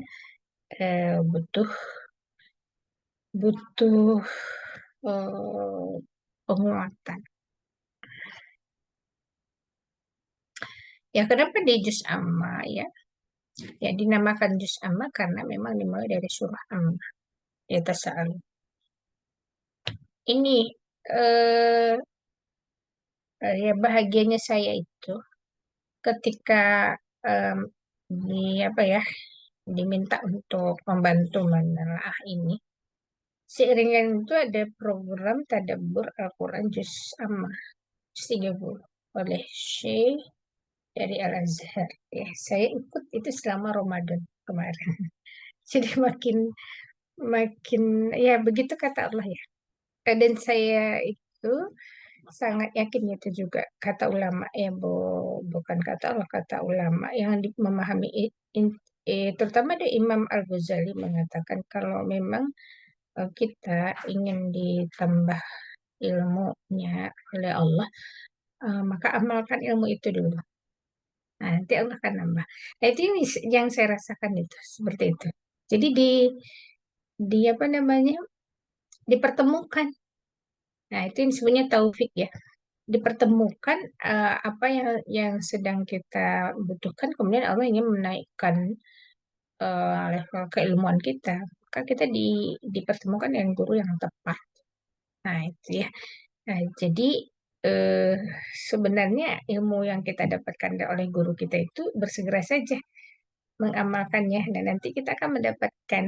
butuh penguatan. Ya, kenapa di juz amma ya? Ya, dinamakan juz amma karena memang dimulai dari surah amma. Ya, tasa'al. Ini ya bahagianya saya itu ketika em, apa ya, diminta untuk membantu menelaah ini. Seiring yang itu ada program tadabbur Al-Quran Juz Amma 30 oleh Syekh dari Al-Azhar. Ya, saya ikut itu selama Ramadan kemarin. Jadi makin makin ya begitu kata Allah ya. Dan saya itu sangat yakin itu juga kata ulama ya, bukan kata Allah, kata ulama yang memahami terutama ada Imam Al-Ghazali mengatakan kalau memang kita ingin ditambah ilmunya oleh Allah, maka amalkan ilmu itu dulu. Nah, nanti Allah akan nambah. Nah, itu yang saya rasakan itu seperti itu. Jadi di apa namanya, dipertemukan. Nah, itu yang sebenarnya taufik ya. Dipertemukan apa yang sedang kita butuhkan, kemudian Allah ingin menaikkan level keilmuan kita. maka kita dipertemukan dengan guru yang tepat. Nah, itu ya. Nah, jadi sebenarnya ilmu yang kita dapatkan oleh guru kita itu bersegera saja mengamalkannya, dan nanti kita akan mendapatkan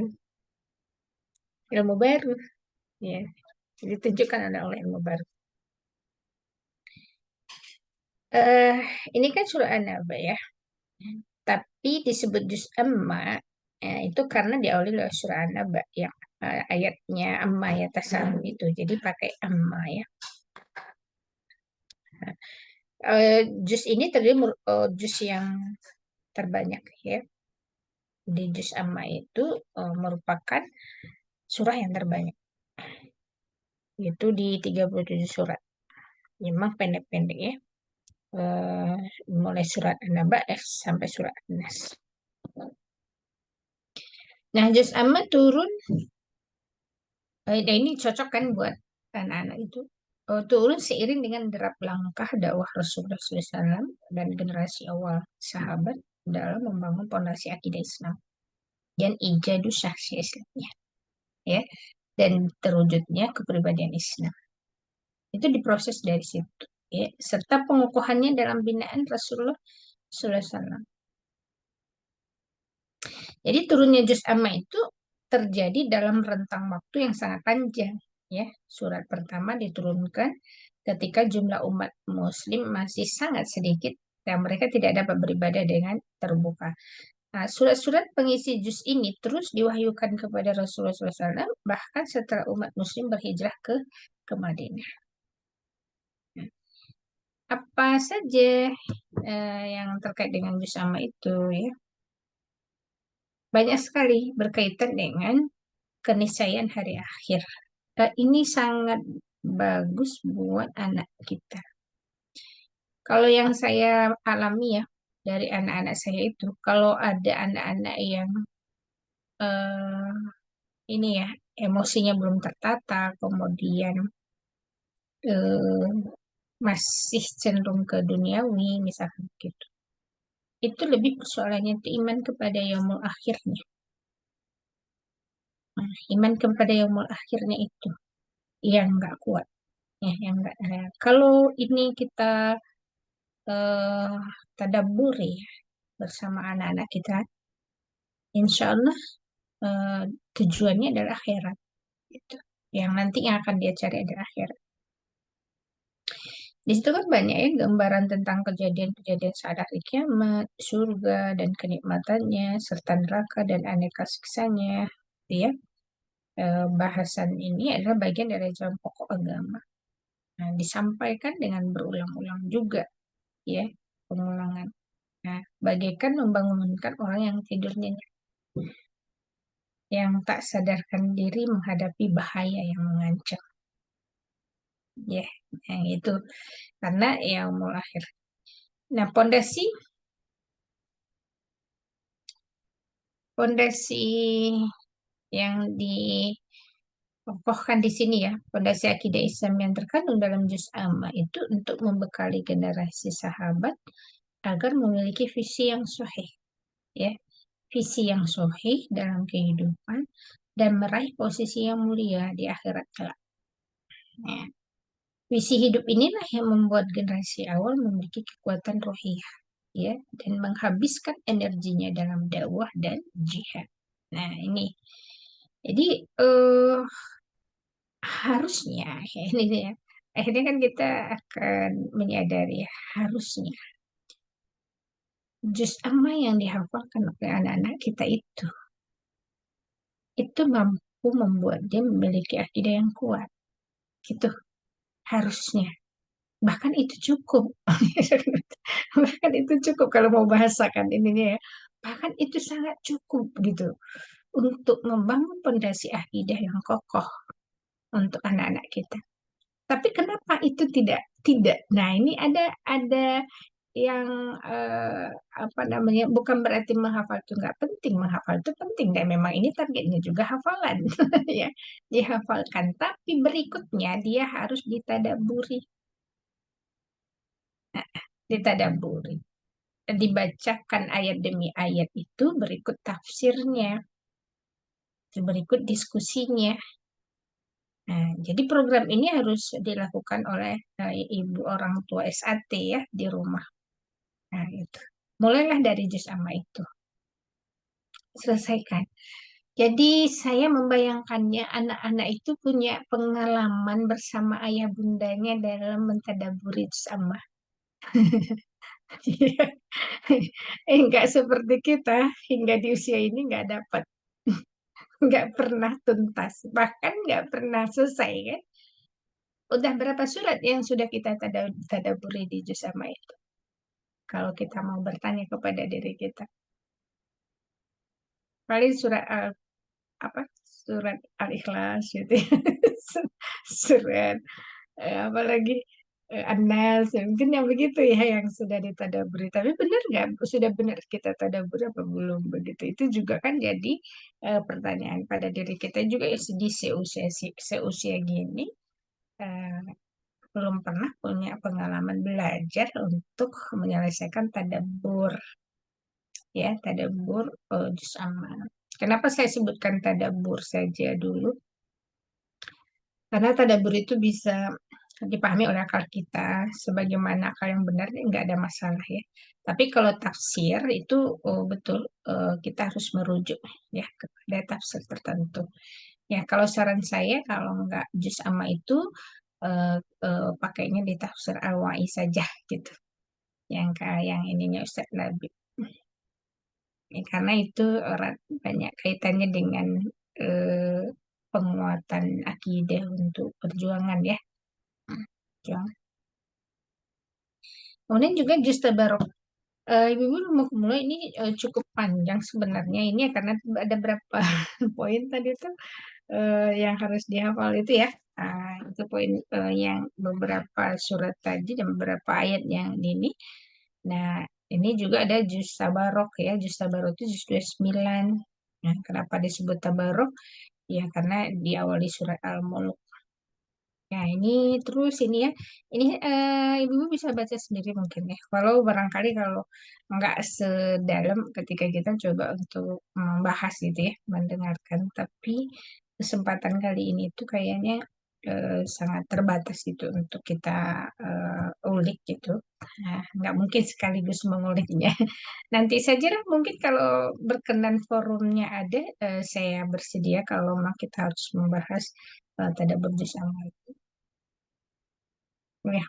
ilmu baru, ya. Ditunjukkan oleh ilmu baru. Ini kan surah An-Naba ya, tapi disebut juz amma itu karena diawali oleh surah An-Naba yang ayatnya amma ya tasawuf itu, jadi pakai amma ya. Juz ini terdiri juz yang terbanyak ya. Di juz amma itu merupakan surah yang terbanyak, yaitu di 37 surat. Memang pendek-pendek ya. Mulai surat An-Naba sampai surat An-Nas. Nah, juz amma turun, ini cocok kan buat anak-anak itu. Turun seiring dengan derap langkah dakwah Rasulullah SAW dan generasi awal sahabat dalam membangun pondasi akidah Islam dan ijadu syakhsi Islamnya, ya, dan terwujudnya kepribadian Islam. Itu diproses dari situ, ya, serta pengukuhannya dalam binaan Rasulullah SAW. Jadi turunnya juz amma itu terjadi dalam rentang waktu yang sangat panjang, ya. Surat pertama diturunkan ketika jumlah umat muslim masih sangat sedikit dan mereka tidak dapat beribadah dengan terbuka. Nah, surat-surat pengisi juz ini terus diwahyukan kepada Rasulullah SAW bahkan setelah umat muslim berhijrah ke Madinah. Apa saja yang terkait dengan juz amma itu, ya? Banyak sekali berkaitan dengan keniscayaan hari akhir. Ini sangat bagus buat anak kita. Kalau yang saya alami ya dari anak-anak saya itu, kalau ada anak-anak yang ini ya emosinya belum tertata, kemudian masih cenderung ke duniawi misalkan gitu, itu lebih persoalannya itu iman kepada yaumul akhirnya. Nah, iman kepada yaumul akhirnya itu yang nggak kuat, ya, yang nggak. Kalau ini kita tadabburi ya, bersama anak-anak kita, insya Allah tujuannya adalah akhirat, gitu. Yang nanti yang akan dia cari adalah akhirat. Di situ kan banyak ya gambaran tentang kejadian-kejadian saat hari kiamat, surga dan kenikmatannya, serta neraka dan aneka siksanya, ya. Bahasan ini adalah bagian dari ajaran pokok agama. Nah, disampaikan dengan berulang-ulang juga, ya, pengulangan. Nah, bagaikan membangunkan orang yang tidur nyenyak, yang tak sadarkan diri menghadapi bahaya yang mengancam. Ya, yang itu karena yaumul akhir. Nah, pondasi yang dikokohkan di sini ya, pondasi akidah Islam yang terkandung dalam juz amma itu untuk membekali generasi sahabat agar memiliki visi yang sahih, ya, visi yang sahih dalam kehidupan dan meraih posisi yang mulia di akhirat kelak. Ya. Visi hidup inilah yang membuat generasi awal memiliki kekuatan rohiyah, ya, dan menghabiskan energinya dalam dakwah dan jihad. Nah, ini. Jadi harusnya ya, ini ya. Akhirnya kan kita akan menyadari harusnya juz amma yang dihafalkan oleh anak-anak kita itu mampu membuat dia memiliki akidah yang kuat. Gitu. Harusnya. Bahkan itu cukup. Bahkan itu cukup kalau mau bahasakan ininya ya. Bahkan itu sangat cukup gitu untuk membangun pondasi akidah yang kokoh untuk anak-anak kita. Tapi kenapa itu tidak? Nah, ini ada yang apa namanya? Bukan berarti menghafal itu nggak penting, menghafal itu penting dan memang ini targetnya juga hafalan, ya, dihafalkan. Tapi berikutnya dia harus ditadaburi, ditadaburi, dibacakan ayat demi ayat itu berikut tafsirnya. berikut diskusinya. Nah, jadi program ini harus dilakukan oleh ibu orang tua SAT ya di rumah. Nah, itu. Mulailah dari juz amma itu. Selesaikan. Jadi saya membayangkannya anak-anak itu punya pengalaman bersama ayah bundanya dalam mentadaburi juz amma. Enggak seperti kita hingga di usia ini nggak dapat, nggak pernah tuntas, bahkan nggak pernah selesai kan. Udah berapa surat yang sudah kita tadaburi di juz amma itu? Kalau kita mau bertanya kepada diri kita. Paling surat apa? Surat Al-Ikhlas gitu ya. Surat apalagi An-Nas, ya, mungkin yang begitu ya yang sudah ditadaburi. Tapi benar nggak? Sudah benar kita tadaburi apa belum begitu? Itu juga kan jadi pertanyaan pada diri kita juga ya, di seusia gini eh, belum pernah punya pengalaman belajar untuk menyelesaikan tadabbur ya tadabbur juz amma. Kenapa saya sebutkan tadabbur saja dulu? Karena tadabbur itu bisa dipahami oleh akal kita sebagaimana akal yang benar nggak ada masalah ya. Tapi kalau tafsir itu betul kita harus merujuk ya kepada tafsir tertentu. Ya kalau saran saya kalau nggak juz amma itu pakainya di tafsir Al-Wa'i saja gitu. Yang kayak yang ininya Ustaz Nabi. Ya, karena itu banyak kaitannya dengan eh, penguatan akidah untuk perjuangan ya. Perjuangan. Kemudian juga juz tabarok. Ibu-ibu mau mulai ini cukup panjang sebenarnya ini ya, karena ada berapa poin tadi tuh yang harus dihafal itu ya. Itu poin yang beberapa surat tadi dan beberapa ayat yang ini. Nah, ini juga ada juz tabarok ya. Juz tabarok itu juz 29. Nah, kenapa disebut tabarok? Ya, karena diawali surat Al-Mulk. Ya, ini terus ini ya. Ini ibu-ibu bisa baca sendiri mungkin ya. Walau barangkali kalau nggak sedalam ketika kita coba untuk membahas gitu ya, mendengarkan. Tapi kesempatan kali ini tuh kayaknya sangat terbatas gitu untuk kita ulik gitu. Nah, nggak mungkin sekaligus menguliknya. Nanti saja lah mungkin kalau berkenan forumnya ada, saya bersedia kalau memang kita harus membahas tadabbur juz amma itu. Ya.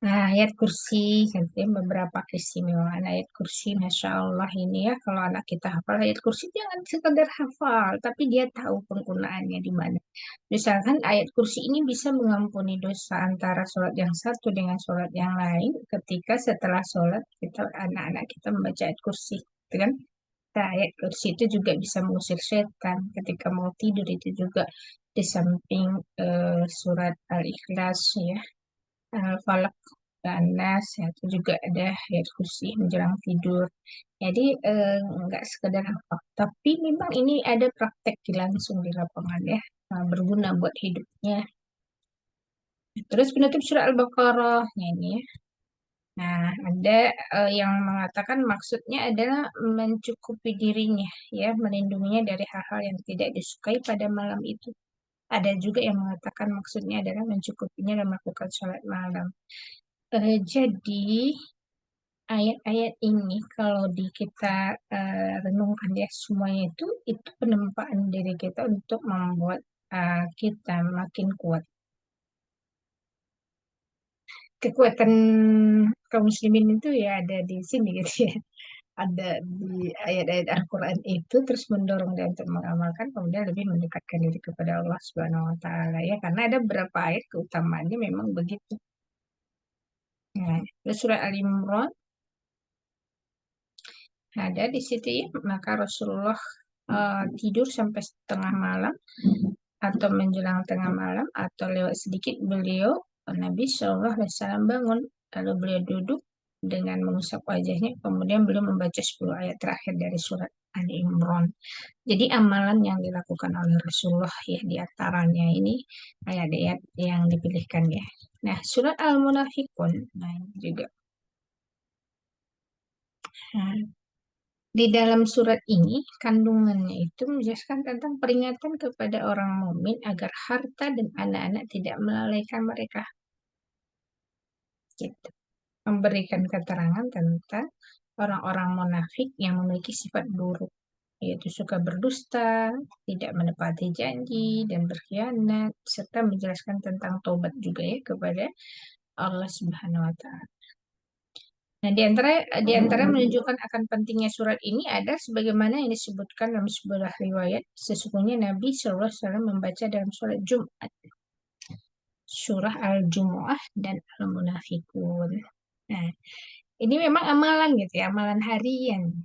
Nah, ayat kursi, nanti beberapa keistimewaan ayat kursi, Masya Allah ini ya, kalau anak kita hafal ayat kursi, jangan sekedar hafal, tapi dia tahu penggunaannya di mana. Misalkan ayat kursi ini bisa mengampuni dosa antara sholat yang satu dengan sholat yang lain, ketika setelah sholat, kita anak-anak kita membaca ayat kursi, gitu kan? Nah, ayat kursi itu juga bisa mengusir setan, ketika mau tidur itu juga di samping surat Al-Ikhlas ya, Falak dan Nas ya, itu juga ada ayat kursi menjelang tidur. Jadi nggak sekedar hafal, tapi memang ini ada praktek langsung di lapangan ya, berguna buat hidupnya. Terus penutup surah Al-Baqarah, nah ini ya. Nah, ada yang mengatakan maksudnya adalah mencukupi dirinya, ya, melindunginya dari hal-hal yang tidak disukai pada malam itu. Ada juga yang mengatakan maksudnya adalah mencukupinya dan melakukan sholat malam. Jadi ayat-ayat ini kalau di kita renungkan ya semuanya itu penempaan diri kita untuk membuat kita makin kuat. Kekuatan kaum muslimin itu ya ada di sini gitu ya. Ada di ayat-ayat Al-Quran itu terus mendorong dia untuk mengamalkan kemudian lebih mendekatkan diri kepada Allah Subhanahu wa taala ya karena ada beberapa ayat keutamaannya memang begitu. Nah, terus surah Al-Imran ada di situ ya, maka Rasulullah tidur sampai setengah malam atau menjelang tengah malam atau lewat sedikit beliau Nabi Shallallahu Alaihi Wasallam bangun lalu beliau duduk dengan mengusap wajahnya kemudian beliau membaca 10 ayat terakhir dari surat Ali Imran. Jadi amalan yang dilakukan oleh Rasulullah ya di antaranya ini ayat-ayat yang dipilihkan ya. Nah surat Al-Munafikun nah ini juga. Nah, Di dalam surat ini, kandungannya itu menjelaskan tentang peringatan kepada orang mukmin agar harta dan anak-anak tidak melalaikan mereka. Gitu. Memberikan keterangan tentang orang-orang munafik yang memiliki sifat buruk, yaitu suka berdusta, tidak menepati janji, dan berkhianat, serta menjelaskan tentang tobat juga ya kepada Allah Subhanahu wa Ta'ala. Nah, di antara menunjukkan akan pentingnya surat ini ada sebagaimana yang disebutkan dalam sebuah riwayat, sesungguhnya Nabi SAW membaca dalam surat Jumat, surah Al-Jumu'ah dan Al-Munafikun. Nah, ini memang amalan gitu ya, amalan harian,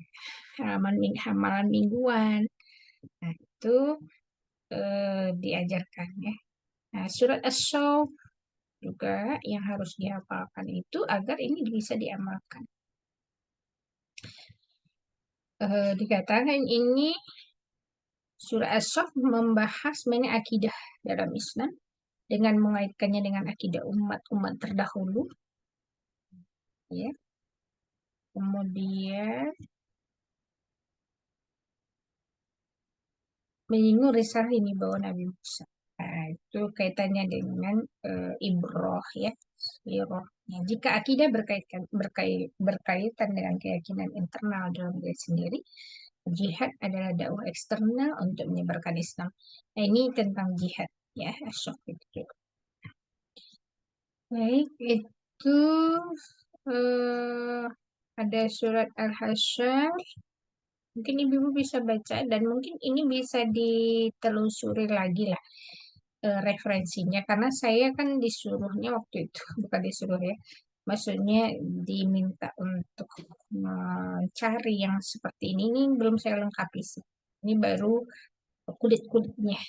amalan mingguan. Nah, itu diajarkan ya. Nah, surat As-Saff juga yang harus dihafalkan itu agar ini bisa diamalkan. Dikatakan ini surah As-Saff membahas mengenai akidah dalam Islam dengan mengaitkannya dengan akidah umat-umat terdahulu. Ya. Kemudian menyinggung risalah ini bawa Nabi Musa. Nah, itu kaitannya dengan ibroh ya, sirahnya. Jika akidah berkaitan dengan keyakinan internal dalam diri sendiri, jihad adalah dakwah eksternal untuk menyebarkan Islam. Nah, ini tentang jihad ya, asyok itu. Baik, itu ada surat Al-Hasyr. Mungkin ibu-ibu bisa baca dan mungkin ini bisa ditelusuri lagi lah referensinya karena saya kan disuruhnya waktu itu bukan disuruh ya, maksudnya diminta untuk mencari yang seperti ini belum saya lengkapi sih. Ini baru kulit-kulitnya,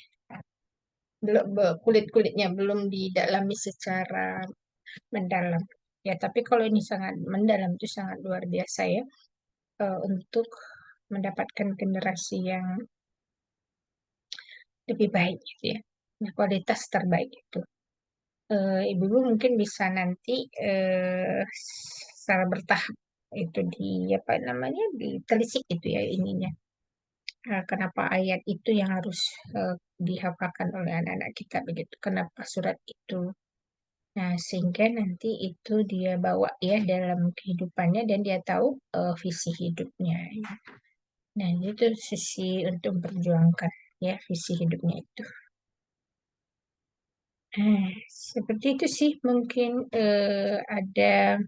kulit-kulitnya belum didalami secara mendalam. Ya, tapi kalau ini sangat mendalam itu sangat luar biasa ya untuk mendapatkan generasi yang lebih baik gitu ya. Nah, kualitas terbaik itu. Ibu-ibu mungkin bisa nanti secara bertahap itu di apa namanya ditelisik itu ya ininya. Kenapa ayat itu yang harus dihafalkan oleh anak-anak kita begitu? Kenapa surat itu? Nah, sehingga nanti itu dia bawa ya dalam kehidupannya dan dia tahu visi hidupnya. Ya. Nah, itu sisi untuk memperjuangkan ya visi hidupnya itu. Seperti itu sih mungkin ada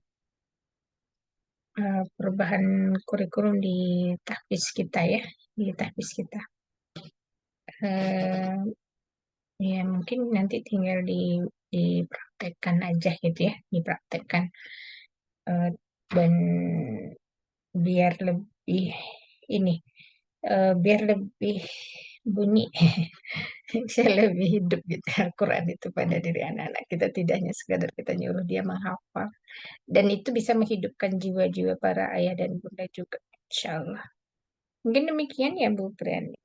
perubahan kurikulum di tahfiz kita ya, di tahfiz kita. Ya mungkin nanti tinggal dipraktekkan aja gitu ya, dipraktekkan dan biar lebih ini, biar lebih bunyi, saya lebih hidup gitu Al-Quran itu pada diri anak-anak kita, tidak hanya sekadar kita nyuruh dia menghafal. Dan itu bisa menghidupkan jiwa-jiwa para ayah dan bunda juga, insya Allah. Mungkin demikian ya Bu Priani.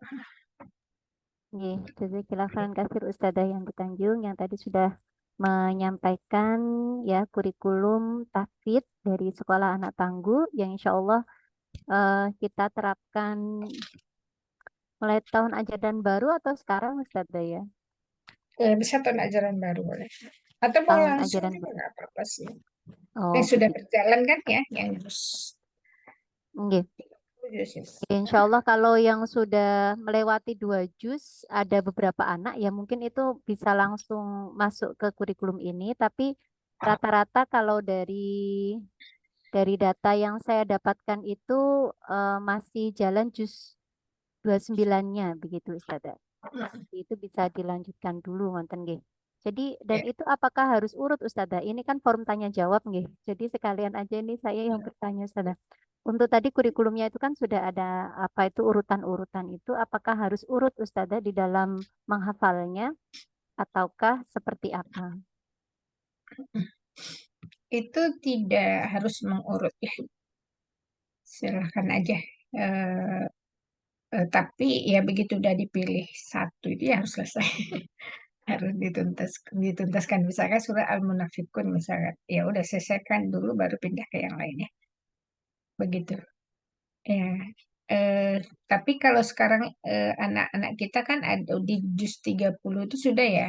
Nggih, jazakallahu khairan katsir Ustazah yang Tanjung yang tadi sudah menyampaikan ya kurikulum tahfidz dari Sekolah Anak Tangguh yang insya Allah kita terapkan mulai tahun ajaran baru atau sekarang Ustazah ya? Bisa tahun ajaran baru boleh. Atau mau Tahun langsung ajaran juga baru. nggak apa-apa sih. Oh, Yang sudah begitu. berjalan kan ya, yang jus. Nggih. Insya Allah kalau yang sudah melewati 2 juz ada beberapa anak ya mungkin itu bisa langsung masuk ke kurikulum ini. Tapi rata-rata kalau dari data yang saya dapatkan itu masih jalan juz 29-nya begitu Ustazah. Itu bisa dilanjutkan dulu wonten nggih. Jadi dan Ya. itu apakah harus urut Ustazah? Ini kan forum tanya jawab nggih. Jadi sekalian aja ini saya yang bertanya Ustazah. Untuk tadi kurikulumnya itu kan sudah ada apa itu urutan-urutan itu apakah harus urut Ustazah di dalam menghafalnya ataukah seperti apa? Itu tidak harus mengurut ya, silahkan aja. Tapi ya begitu udah dipilih satu itu ya harus selesai. Harus dituntaskan. Misalkan surah Al-Munafikun misalkan. Ya udah selesaikan dulu baru pindah ke yang lainnya. Begitu. Ya. Eh, tapi kalau sekarang anak-anak kita kan ada di juz 30 itu sudah ya.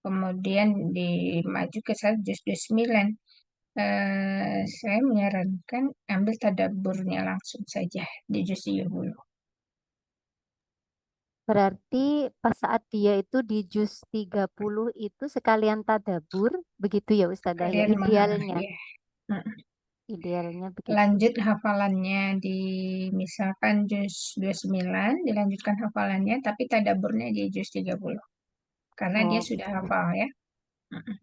Kemudian dimaju ke juz 29. Saya menyarankan ambil tadaburnya langsung saja di juz 30. Berarti pas saat dia itu di juz 30 itu sekalian tadabur, begitu ya Ustazah ya, Kalian idealnya. ya. Mm. Idealnya begitu. Lanjut hafalannya di misalkan juz 29, dilanjutkan hafalannya, tapi tadaburnya di juz 30. Karena dia Oh, sudah hafal ya.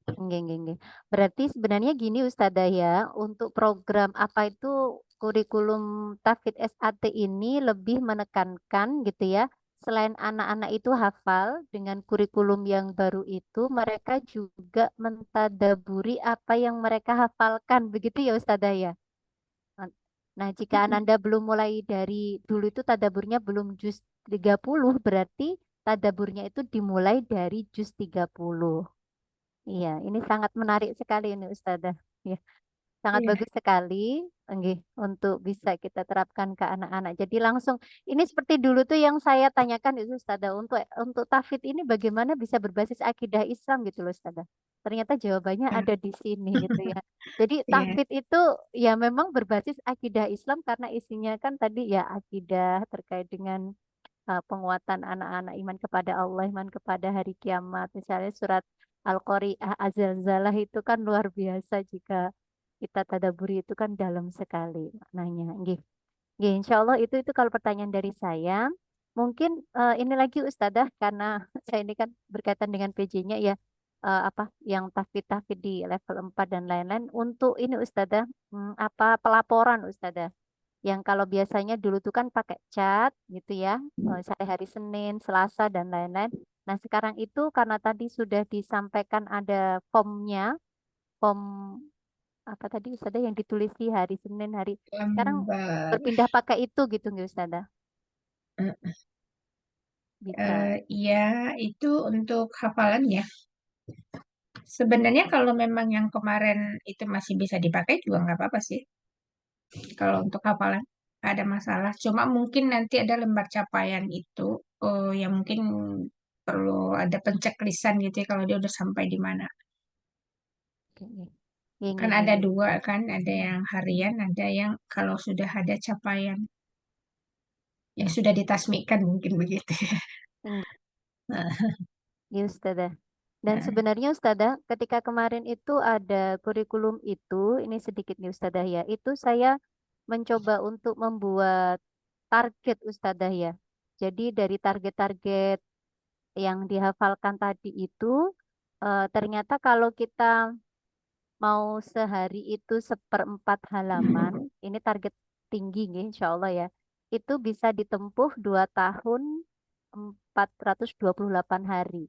nggih, nggih, nggih. Berarti sebenarnya gini Ustazah ya, untuk program apa itu kurikulum Tafidz SAT ini lebih menekankan gitu ya. Selain anak-anak itu hafal dengan kurikulum yang baru itu, mereka juga mentadaburi apa yang mereka hafalkan, begitu ya Ustazah ya. Nah, jika Ananda belum mulai dari dulu itu tadaburnya belum juz 30, berarti tadaburnya itu dimulai dari juz 30. Iya, ini sangat menarik sekali ini Ustazah. Ya, sangat Iya. bagus sekali nggih, untuk bisa kita terapkan ke anak-anak. Jadi langsung ini seperti dulu tuh yang saya tanyakan itu Ustazah, untuk tafid ini bagaimana bisa berbasis akidah Islam gitu loh Ustazah. Ternyata jawabannya Hmm. ada di sini gitu ya. Jadi Iya. tafid itu ya memang berbasis akidah Islam karena isinya kan tadi ya akidah terkait dengan penguatan anak-anak iman kepada Allah, iman kepada hari kiamat. Misalnya surat Al-Qari'ah Az-Zalzalah itu kan luar biasa jika kita tadaburi itu kan dalam sekali maknanya. Nggih. Nggih, insya Allah itu kalau pertanyaan dari saya. Mungkin ini lagi Ustadzah karena saya ini kan berkaitan dengan PJ-nya ya apa yang tahfidz di level 4 dan lain-lain. Untuk ini Ustadzah apa pelaporan Ustadzah yang kalau biasanya dulu tuh kan pakai cat gitu ya, misalnya hari Senin, Selasa dan lain-lain. Nah, sekarang itu karena tadi sudah disampaikan ada formnya, form apa tadi Ustazah yang ditulis di hari Senin hari sekarang Lembar. berpindah pakai itu gitu nggak Ustazah? Eh, Bisa. ya, itu untuk hafalan ya. Sebenarnya kalau memang yang kemarin itu masih bisa dipakai juga nggak apa-apa sih. Kalau untuk hafalan nggak ada masalah. Cuma mungkin nanti ada lembar capaian itu yang mungkin perlu ada penceklisan gitu ya kalau dia udah sampai di mana. Oke, nggih. Nggih, Kan nggih, nggih, ada nggih. dua kan, ada yang harian, ada yang kalau sudah ada capaian. Yang sudah ditasmikan mungkin begitu ya. Nggih, Nah, nggih, Ustazah. Dan nah, sebenarnya Ustazah, ketika kemarin itu ada kurikulum itu, ini sedikit nih Ustazah ya, itu saya mencoba untuk membuat target Ustazah ya. Jadi dari target-target yang dihafalkan tadi itu, ternyata kalau kita mau sehari itu seperempat halaman, ini target tinggi nih, insya Allah ya, itu bisa ditempuh 2 tahun 428 hari.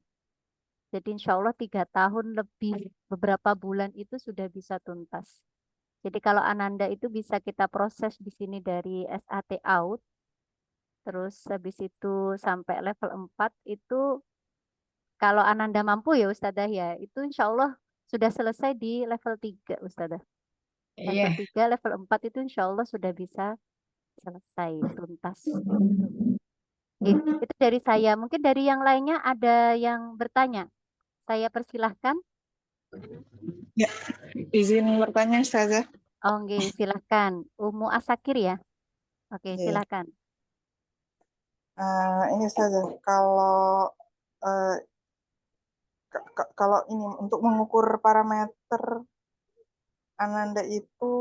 Jadi insya Allah 3 tahun lebih beberapa bulan itu sudah bisa tuntas. Jadi kalau Ananda itu bisa kita proses di sini dari SAT out, terus habis itu sampai level 4 itu kalau Ananda mampu ya Ustazah ya, itu insya Allah sudah selesai di level 3 Ustazah. Level iya. 3, level 4 itu insya Allah sudah bisa selesai tuntas gitu. Oke, itu dari saya. Mungkin dari yang lainnya ada yang bertanya. Saya persilahkan. Ya, izin bertanya, Ustazah. Oh, oke, silahkan. Umu Asakir ya. Oke, Ya, ya. silahkan. Ini Ustazah, kalau eh, kalau ini untuk mengukur parameter Ananda itu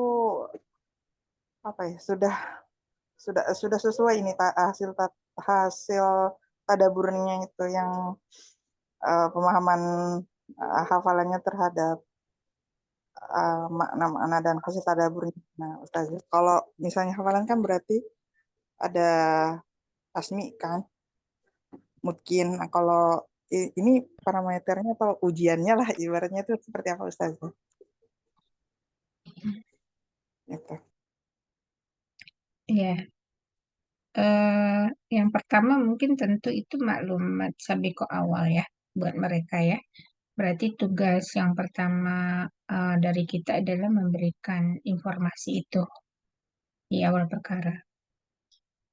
apa ya? Sudah sesuai ini hasil tadaburnya itu yang pemahaman hafalannya terhadap makna-makna dan hasil tadaburnya. Nah, Ustazah, kalau misalnya hafalan kan berarti ada tasmi kan, mungkin. Nah, kalau ini parameternya atau ujiannya lah ibaratnya itu seperti apa Ustazah? Itu. Iya. Eh, yang pertama mungkin tentu itu maklumat sabiko awal ya buat mereka ya. Berarti tugas yang pertama dari kita adalah memberikan informasi itu di awal perkara.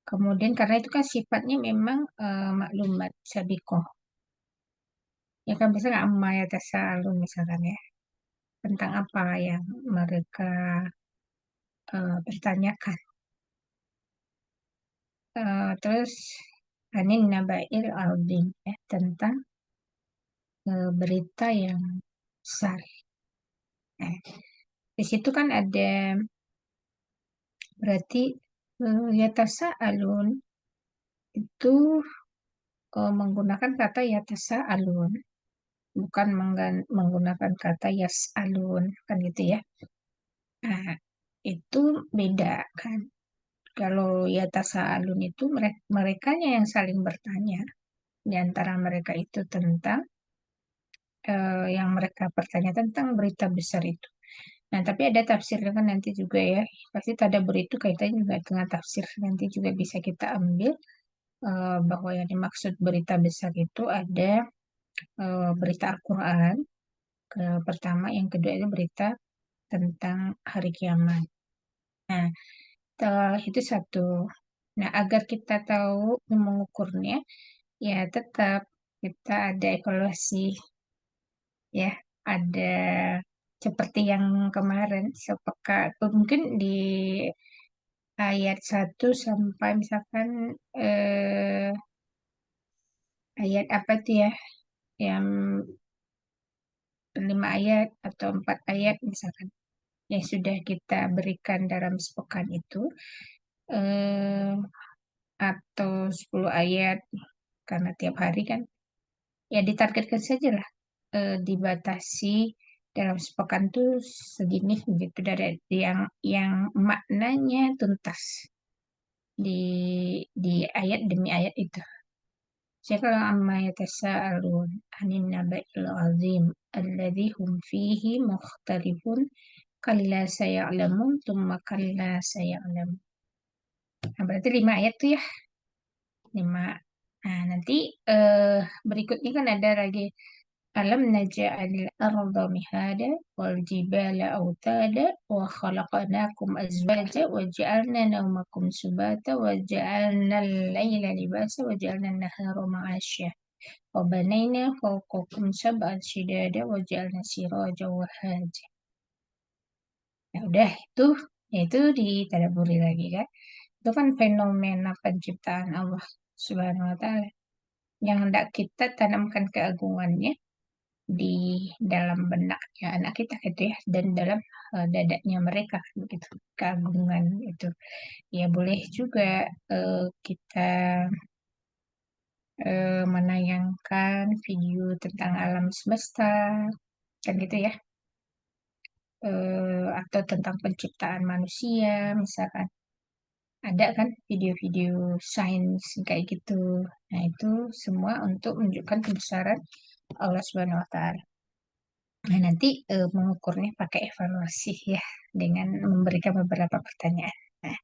Kemudian karena itu kan sifatnya memang maklumat sabiqoh. Ya kan misalnya amma yatasaalun misalkan ya. Tentang apa yang mereka pertanyakan. Terus anin naba'il azim ya, tentang berita yang besar. Nah, di situ kan ada berarti yatasaalun itu menggunakan kata yatasaalun, bukan menggunakan kata yas'alun, kan gitu ya. Nah, itu beda kan. Kalau yatasaalun itu mereka yang saling bertanya di antara mereka itu tentang yang mereka pertanya tentang berita besar itu. Nah, tapi ada tafsirnya kan nanti juga ya. Pasti tadabbur itu kaitannya juga dengan tafsir. Nanti juga bisa kita ambil bahwa yang dimaksud berita besar itu ada berita Al-Quran, pertama, yang kedua itu berita tentang hari kiamat. Nah, itu satu. Nah, agar kita tahu mengukurnya, ya tetap kita ada evaluasi, ya. Ada seperti yang kemarin, sepekan, mungkin di ayat 1 sampai misalkan ayat apa tuh ya, yang 5 ayat atau 4 ayat misalkan, yang sudah kita berikan dalam sepekan itu, eh, atau 10 ayat, karena tiap hari kan, ya ditargetkan saja lah, dibatasi dalam sepekan tuh segini gitu, dari yang maknanya tuntas di ayat demi ayat itu. Saya amma yatasaalun anin naba'il azim alladzi hum fihi mukhtalifun kalla saya'lamun thumma kalla saya'lamun. Nah, berarti 5 ayat tuh ya. 5. Nah, nanti berikutnya kan ada lagi alam naj'alil arda mihada wal jibala autada wa khalaqnakum azwaja wa ja'alna nawmakum subata wa ja'alna al-laila libasa wa ja'alna an-nahara ma'asya wa banayna fawqakum sab'an shidada wa ja'alna siraja wa haja. Nah, udah itu ditadaburi lagi kan. Itu kan fenomena penciptaan Allah Subhanahu wa taala yang hendak kita tanamkan keagungannya di dalam benaknya anak kita gitu ya, dan dalam dadanya mereka begitu, keagungan itu. Ya boleh juga kita menayangkan video tentang alam semesta kan gitu ya, atau tentang penciptaan manusia misalkan, ada kan video-video sains kayak gitu. Nah, itu semua untuk menunjukkan kebesaran Allah Subhanahu wa taala. Nah, nanti mengukurnya pakai evaluasi ya, dengan memberikan beberapa pertanyaan. Nah,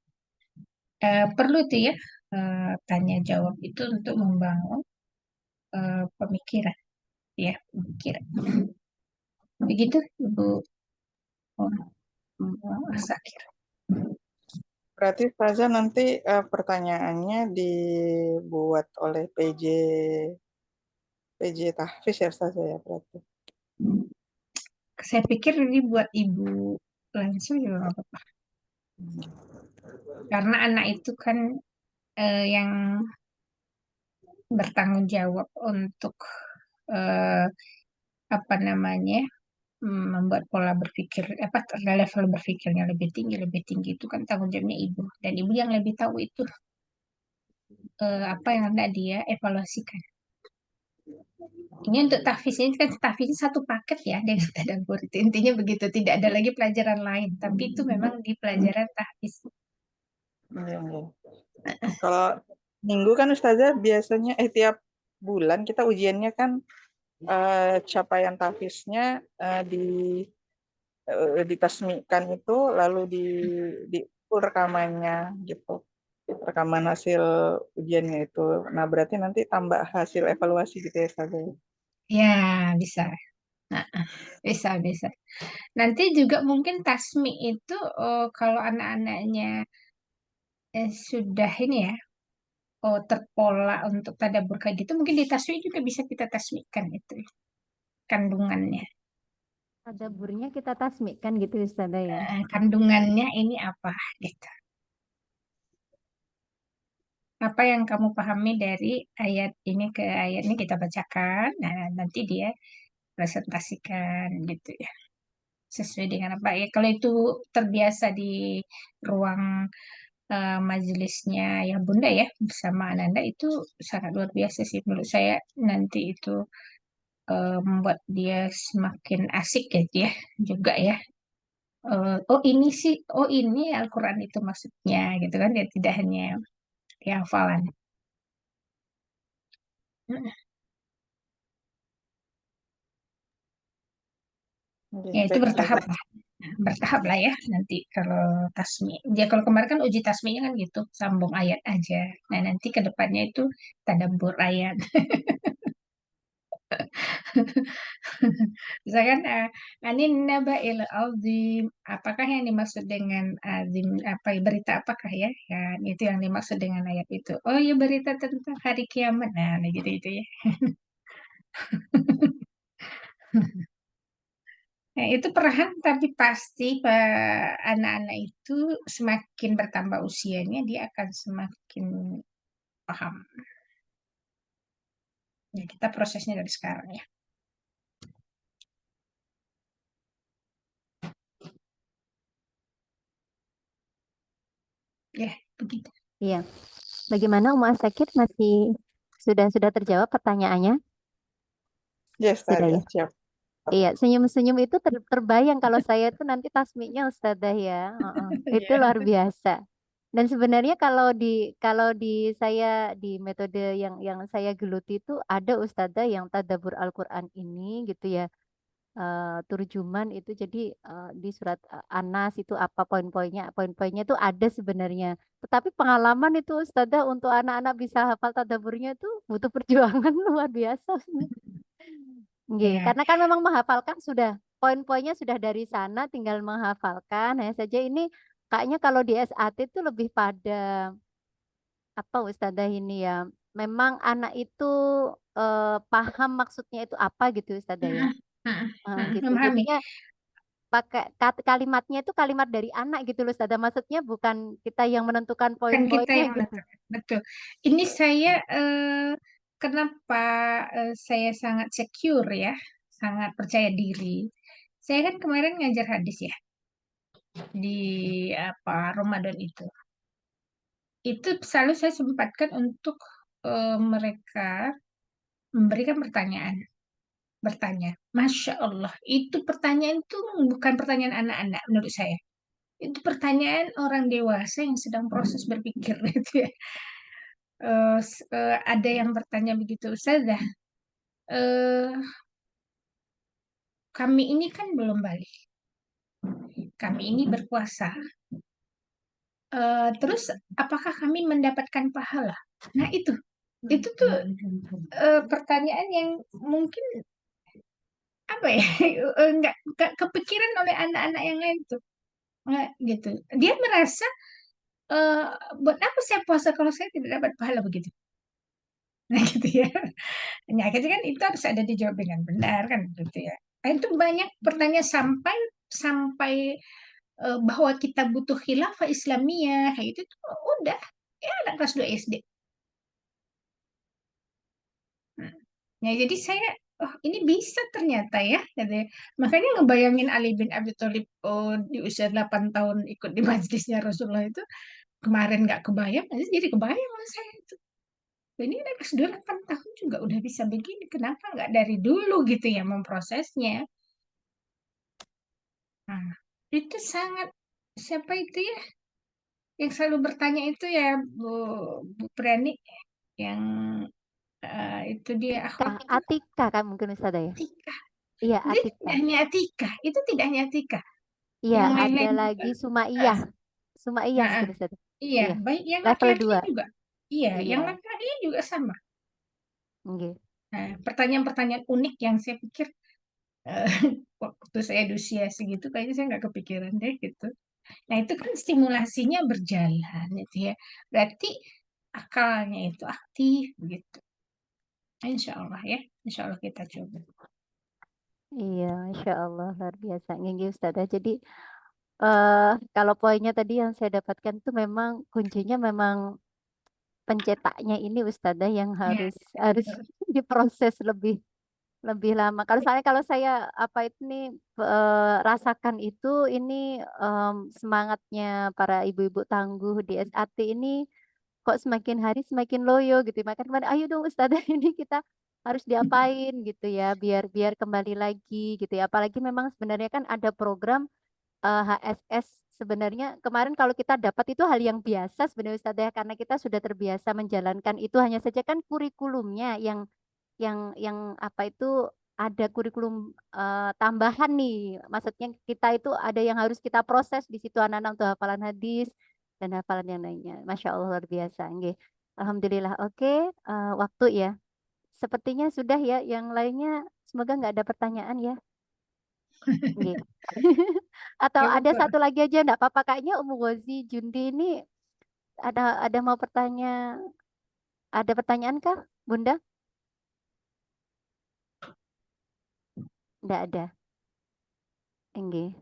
perlu tuh ya tanya jawab itu untuk membangun pemikiran, ya, pemikiran. Begitu, Ibu Asakir. Berarti saja nanti pertanyaannya dibuat oleh PJ Tahfiz ya Ustazah ya berarti. Saya pikir ini buat Ibu langsung juga nggak apa-apa. Karena anak itu kan yang bertanggung jawab untuk apa namanya, membuat pola berpikir, level berpikirnya lebih tinggi itu kan tanggung jawabnya ibu, dan ibu yang lebih tahu itu apa yang hendak dia evaluasikan. Ini untuk tahfiz, ini kan tahfiznya satu paket ya dengan tadabbur itu, intinya begitu, tidak ada lagi pelajaran lain, tapi itu memang di pelajaran tahfiz. Iya. Kalau minggu kan Ustazah biasanya tiap bulan kita ujiannya kan capaian tahfiznya ditasmikan itu, lalu di rekamannya gitu, rekaman hasil ujiannya itu. Nah berarti nanti tambah hasil evaluasi gitu ya Ustazah. Ya, bisa. Nah, bisa. Nanti juga mungkin tasmi itu kalau anak-anaknya sudah ini ya, terpola untuk tadabbur kayak gitu, mungkin di tasbih juga bisa kita tasbihkan itu kandungannya. Tadaburnya kita tasmikkan gitu Ustazah ya. Kandungannya ini apa gitu. Apa yang kamu pahami dari ayat ini ke ayat ini kita bacakan. Nah, nanti dia presentasikan gitu ya. Sesuai dengan apa ya. Kalau itu terbiasa di ruang majelisnya ya Bunda ya bersama Ananda itu sangat luar biasa sih menurut saya. Nanti itu membuat dia semakin asik gitu ya juga ya. Oh ini sih, oh ini Al-Quran itu maksudnya gitu kan, dia tidak hanya di hafalan. Oke, Ya itu baik bertahap Ustazah. lah, bertahap lah ya nanti kalau tasmi. Dia kalau kemarin kan uji tasminya kan gitu, sambung ayat aja. Nah nanti ke depannya itu tadabbur ayat. Misalkan anin naba'il azim, apakah yang dimaksud dengan azim apa berita apakah ya? Ya itu yang dimaksud dengan ayat itu. Oh ya berita tentang hari kiamat. Nah gitu itu ya. Nah, itu perlahan tapi pasti anak-anak itu semakin bertambah usianya dia akan semakin paham. Ya, kita prosesnya dari sekarang ya. Ya, begitu. Iya. Bagaimana Sakit masih sudah terjawab pertanyaannya? Ya Sudah ya. Ustazah, siap. Iya, senyum-senyum itu terbayang kalau saya itu nanti tasmiknya Ustazah ya. Heeh. Itu Ya. luar biasa. Dan sebenarnya kalau di saya di metode yang saya geluti itu ada Ustazah yang tadabbur Al-Qur'an ini gitu ya. Turjuman itu jadi di surat An-Nas itu apa poin-poinnya itu ada sebenarnya. Tetapi pengalaman itu Ustazah untuk anak-anak bisa hafal tadabburnya itu butuh perjuangan luar biasa. Nggih, Ya. karena kan memang menghafalkan sudah poin-poinnya sudah dari sana tinggal menghafalkan. Hanya saja ini kayaknya kalau di SAT itu lebih pada apa Ustazah ini ya. Memang anak itu paham maksudnya itu apa gitu Ustazah ya. Gitu. Memahami. Jadinya pakai kalimatnya itu kalimat dari anak gitu loh Ustazah. Maksudnya bukan kita yang menentukan Bukan kita poin-poinnya yang gitu. menentukan. Betul. Ini saya kenapa saya sangat secure ya, sangat percaya diri. Saya kan kemarin ngajar hadis ya di apa Ramadan itu. Itu selalu saya sempatkan untuk mereka memberikan pertanyaan. Bertanya, Masya Allah, itu pertanyaan itu bukan pertanyaan anak-anak menurut saya. Itu pertanyaan orang dewasa yang sedang proses berpikir gitu ya. Ada yang bertanya begitu, Ustazah, eh, kami ini kan belum balik. Kami ini berpuasa. Terus apakah kami mendapatkan pahala? Nah itu tuh pertanyaan yang mungkin apa ya nggak kepikiran oleh anak-anak yang lain tuh nggak gitu. Dia merasa eh, buat apa saya puasa kalau saya tidak dapat pahala begitu. Nah gitu ya. Nah, akhirnya kan itu harus ada dijawab dengan benar kan gitu ya. Nah, itu banyak pertanyaan sampai sampai bahwa kita butuh khilafah Islamiyah kayak itu tuh udah ya anak kelas 2 SD. Hmm. Nah, jadi saya oh ini bisa ternyata ya gitu ya. Makanya ngebayangin Ali bin Abi Thalib oh, di usia 8 tahun ikut di majelisnya Rasulullah itu kemarin nggak kebayang, nanti jadi kebayang sama saya itu. Ini anak kelas 2 8 tahun juga udah bisa begini, kenapa nggak dari dulu gitu ya memprosesnya. Nah, itu sangat siapa itu ya yang selalu bertanya itu ya Bu Prani yang itu dia Atika, akhwat itu Atika kan mungkin Ustazah ya. Atika. Iya, Dia Atika. tidak hanya Atika, itu tidak hanya Atika. Iya, Yang ada lain-lain juga. lagi eh, Sumaiyah. Sumaiyah nah, mungkin Ustazah. iya, Iya, baik yang level laki-lakinya 2. juga. Iya, yang Iya. laki-lakinya juga sama. Nggih. Nah, pertanyaan-pertanyaan unik yang saya pikir eh, waktu saya di usia segitu kayaknya saya nggak kepikiran deh gitu. Nah, itu kan stimulasinya berjalan gitu ya. Berarti akalnya itu aktif gitu. Insya Allah ya, insya Allah kita coba. Iya, Insya Allah luar biasa. Nggih, Ustazah. Jadi kalau poinnya tadi yang saya dapatkan itu memang kuncinya memang pencetaknya ini Ustazah yang Ya, harus harus diproses lebih lebih lama. Kalau saya apa itu nih rasakan itu ini semangatnya para ibu-ibu tangguh di SAT ini kok semakin hari semakin loyo gitu. Makan kemarin, ayo dong Ustazah ini kita harus diapain gitu ya biar biar kembali lagi gitu ya. Apalagi memang sebenarnya kan ada program HSS sebenarnya kemarin kalau kita dapat itu hal yang biasa sebenarnya Ustazah ya, karena kita sudah terbiasa menjalankan itu hanya saja kan kurikulumnya yang apa itu ada kurikulum tambahan nih. Maksudnya kita itu ada yang harus kita proses di situ anak-anak untuk hafalan hadis dan hafalan yang lainnya. Masya Allah luar biasa. Nggih. Alhamdulillah. Oke, waktu ya. Sepertinya sudah ya. Yang lainnya semoga nggak ada pertanyaan ya. Nggih. Atau ya ada Bapak. satu lagi aja enggak apa-apa kayaknya Umu Gozi Jundi ini ada mau bertanya. Ada pertanyaan kah, Bunda? Enggak ada. Nggih.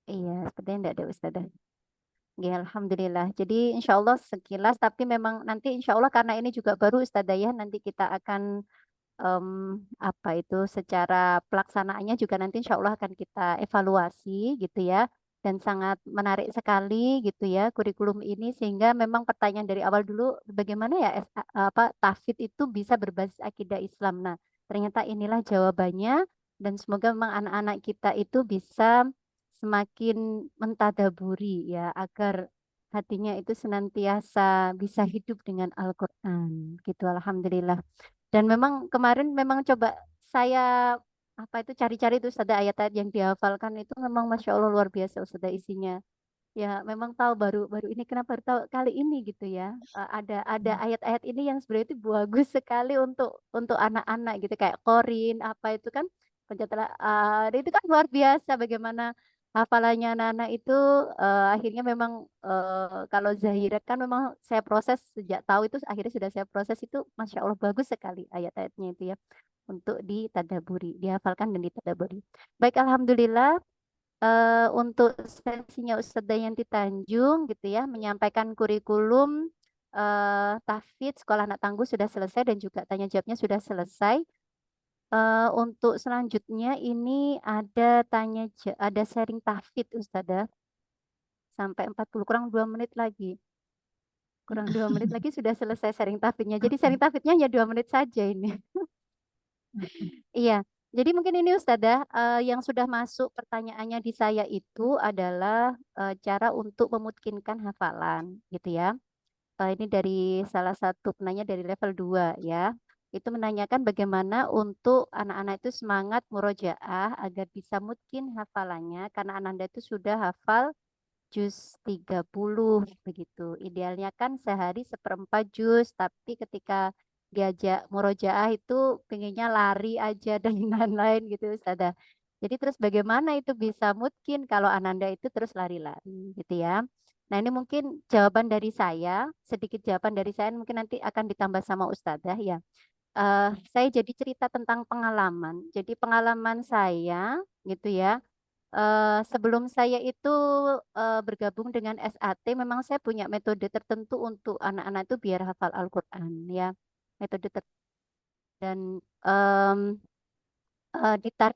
Iya, sepertinya enggak ada Ustazah. Ya, Alhamdulillah. Jadi insya Allah sekilas, tapi memang nanti insya Allah karena ini juga baru Ustazah ya, nanti kita akan em, apa itu secara pelaksanaannya juga nanti insya Allah akan kita evaluasi gitu ya. Dan sangat menarik sekali gitu ya kurikulum ini sehingga memang pertanyaan dari awal dulu bagaimana ya apa tahfidz itu bisa berbasis akidah Islam. Nah, ternyata inilah jawabannya dan semoga memang anak-anak kita itu bisa semakin mentadaburi ya agar hatinya itu senantiasa bisa hidup dengan Al-Quran gitu. Alhamdulillah. Dan memang kemarin memang coba saya apa itu cari-cari itu ada ayat-ayat yang dihafalkan itu memang Masya Allah luar biasa Ustazah isinya. Ya memang tahu baru baru ini kenapa baru tahu kali ini gitu ya. Ada ayat-ayat ini yang sebenarnya itu bagus sekali untuk anak-anak gitu kayak Qorin apa itu kan pencatatan itu kan luar biasa bagaimana hafalannya anak-anak itu akhirnya memang kalau Zahira kan memang saya proses sejak tahu itu akhirnya sudah saya proses itu Masya Allah bagus sekali ayat-ayatnya itu ya untuk ditadaburi, dihafalkan dan ditadaburi. Baik, Alhamdulillah untuk sesinya Ustazah Yanti Tanjung gitu ya menyampaikan kurikulum tahfidz sekolah anak tangguh sudah selesai dan juga tanya jawabnya sudah selesai. Untuk selanjutnya ini ada sharing tahfidz Ustazah sampai 40 kurang 2 menit lagi. Kurang 2 menit lagi sudah selesai sharing tahfidznya. Jadi sharing tahfidznya hanya 2 menit saja ini. Iya, jadi mungkin ini Ustazah yang sudah masuk pertanyaannya di saya itu adalah cara untuk memutkinkan hafalan gitu ya. Ini dari salah satu penanya dari level 2 ya. Itu menanyakan bagaimana untuk anak-anak itu semangat murojaah agar bisa mutkin hafalannya karena anak-anak itu sudah hafal juz 30 begitu. Idealnya kan sehari seperempat juz, tapi ketika diajak murojaah itu pengennya lari aja dan lain-lain gitu Ustazah. Jadi terus bagaimana itu bisa mungkin kalau Ananda itu terus lari-lari gitu ya. Nah ini mungkin jawaban dari saya, sedikit jawaban dari saya mungkin nanti akan ditambah sama Ustazah ya. Saya jadi cerita tentang pengalaman. Jadi pengalaman saya gitu ya sebelum saya itu bergabung dengan SAT, memang saya punya metode tertentu untuk anak-anak itu biar hafal Al-Quran ya. Metode dan em,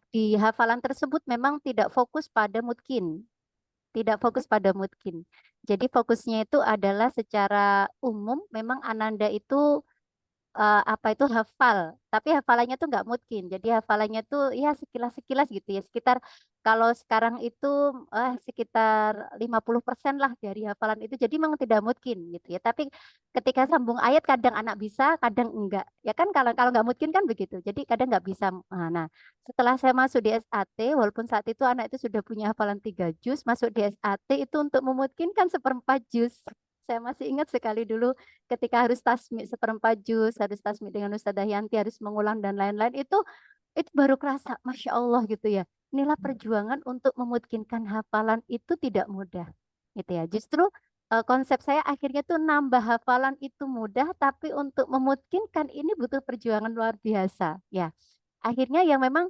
di hafalan tersebut memang tidak fokus pada mutkin, tidak fokus pada mutkin. Jadi fokusnya itu adalah secara umum, memang Ananda itu apa itu hafal, tapi hafalannya tuh nggak mungkin. Jadi hafalannya tuh ya sekilas-sekilas gitu ya. Sekitar kalau sekarang itu sekitar 50% lah dari hafalan itu. Jadi memang tidak mungkin gitu ya. Tapi ketika sambung ayat kadang anak bisa, kadang enggak. Ya kan kalau kalau nggak mungkin kan begitu. Jadi kadang nggak bisa. Nah, setelah saya masuk di SAT, walaupun saat itu anak itu sudah punya hafalan 3 juz, masuk di SAT itu untuk memungkinkan seperempat juz. Saya masih ingat sekali dulu ketika harus tasmid seperempat juz, harus tasmid dengan Ustazah Yanti, harus mengulang dan lain-lain itu baru kerasa, Masya Allah gitu ya. Inilah perjuangan untuk memutkinkan hafalan itu tidak mudah. gitu ya. Justru konsep saya akhirnya tuh nambah hafalan itu mudah, tapi untuk memungkinkan ini butuh perjuangan luar biasa. Ya, akhirnya yang memang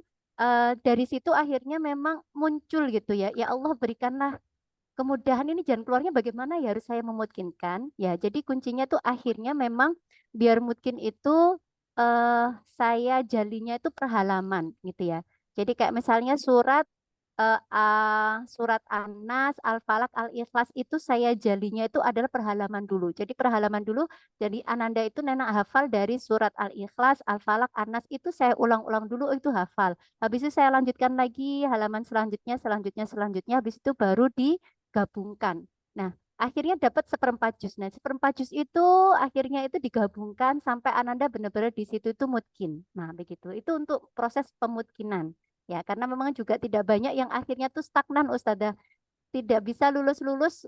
dari situ akhirnya memang muncul gitu ya. Ya Allah berikanlah kemudahan ini jalan keluarnya bagaimana ya harus saya memungkinkan. Ya, jadi kuncinya tuh akhirnya memang biar mungkin itu saya jalinya itu per halaman gitu ya. Jadi kayak misalnya surat An-Nas, Al-Falaq, Al-Ikhlas itu saya jalinya itu adalah per halaman dulu. Jadi per halaman dulu. Jadi Ananda itu nenek hafal dari surat Al-Ikhlas, Al-Falaq, An-Nas itu saya ulang-ulang dulu itu hafal. Habis itu saya lanjutkan lagi halaman selanjutnya. Habis itu baru digabungkan. Nah, akhirnya dapat seperempat juz. Nah, seperempat juz itu akhirnya itu digabungkan sampai Ananda benar-benar di situ itu mutkin. Nah, begitu. Itu untuk proses pemutkinan. Ya, karena memang juga tidak banyak yang akhirnya tuh stagnan, Ustazah. Tidak bisa lulus-lulus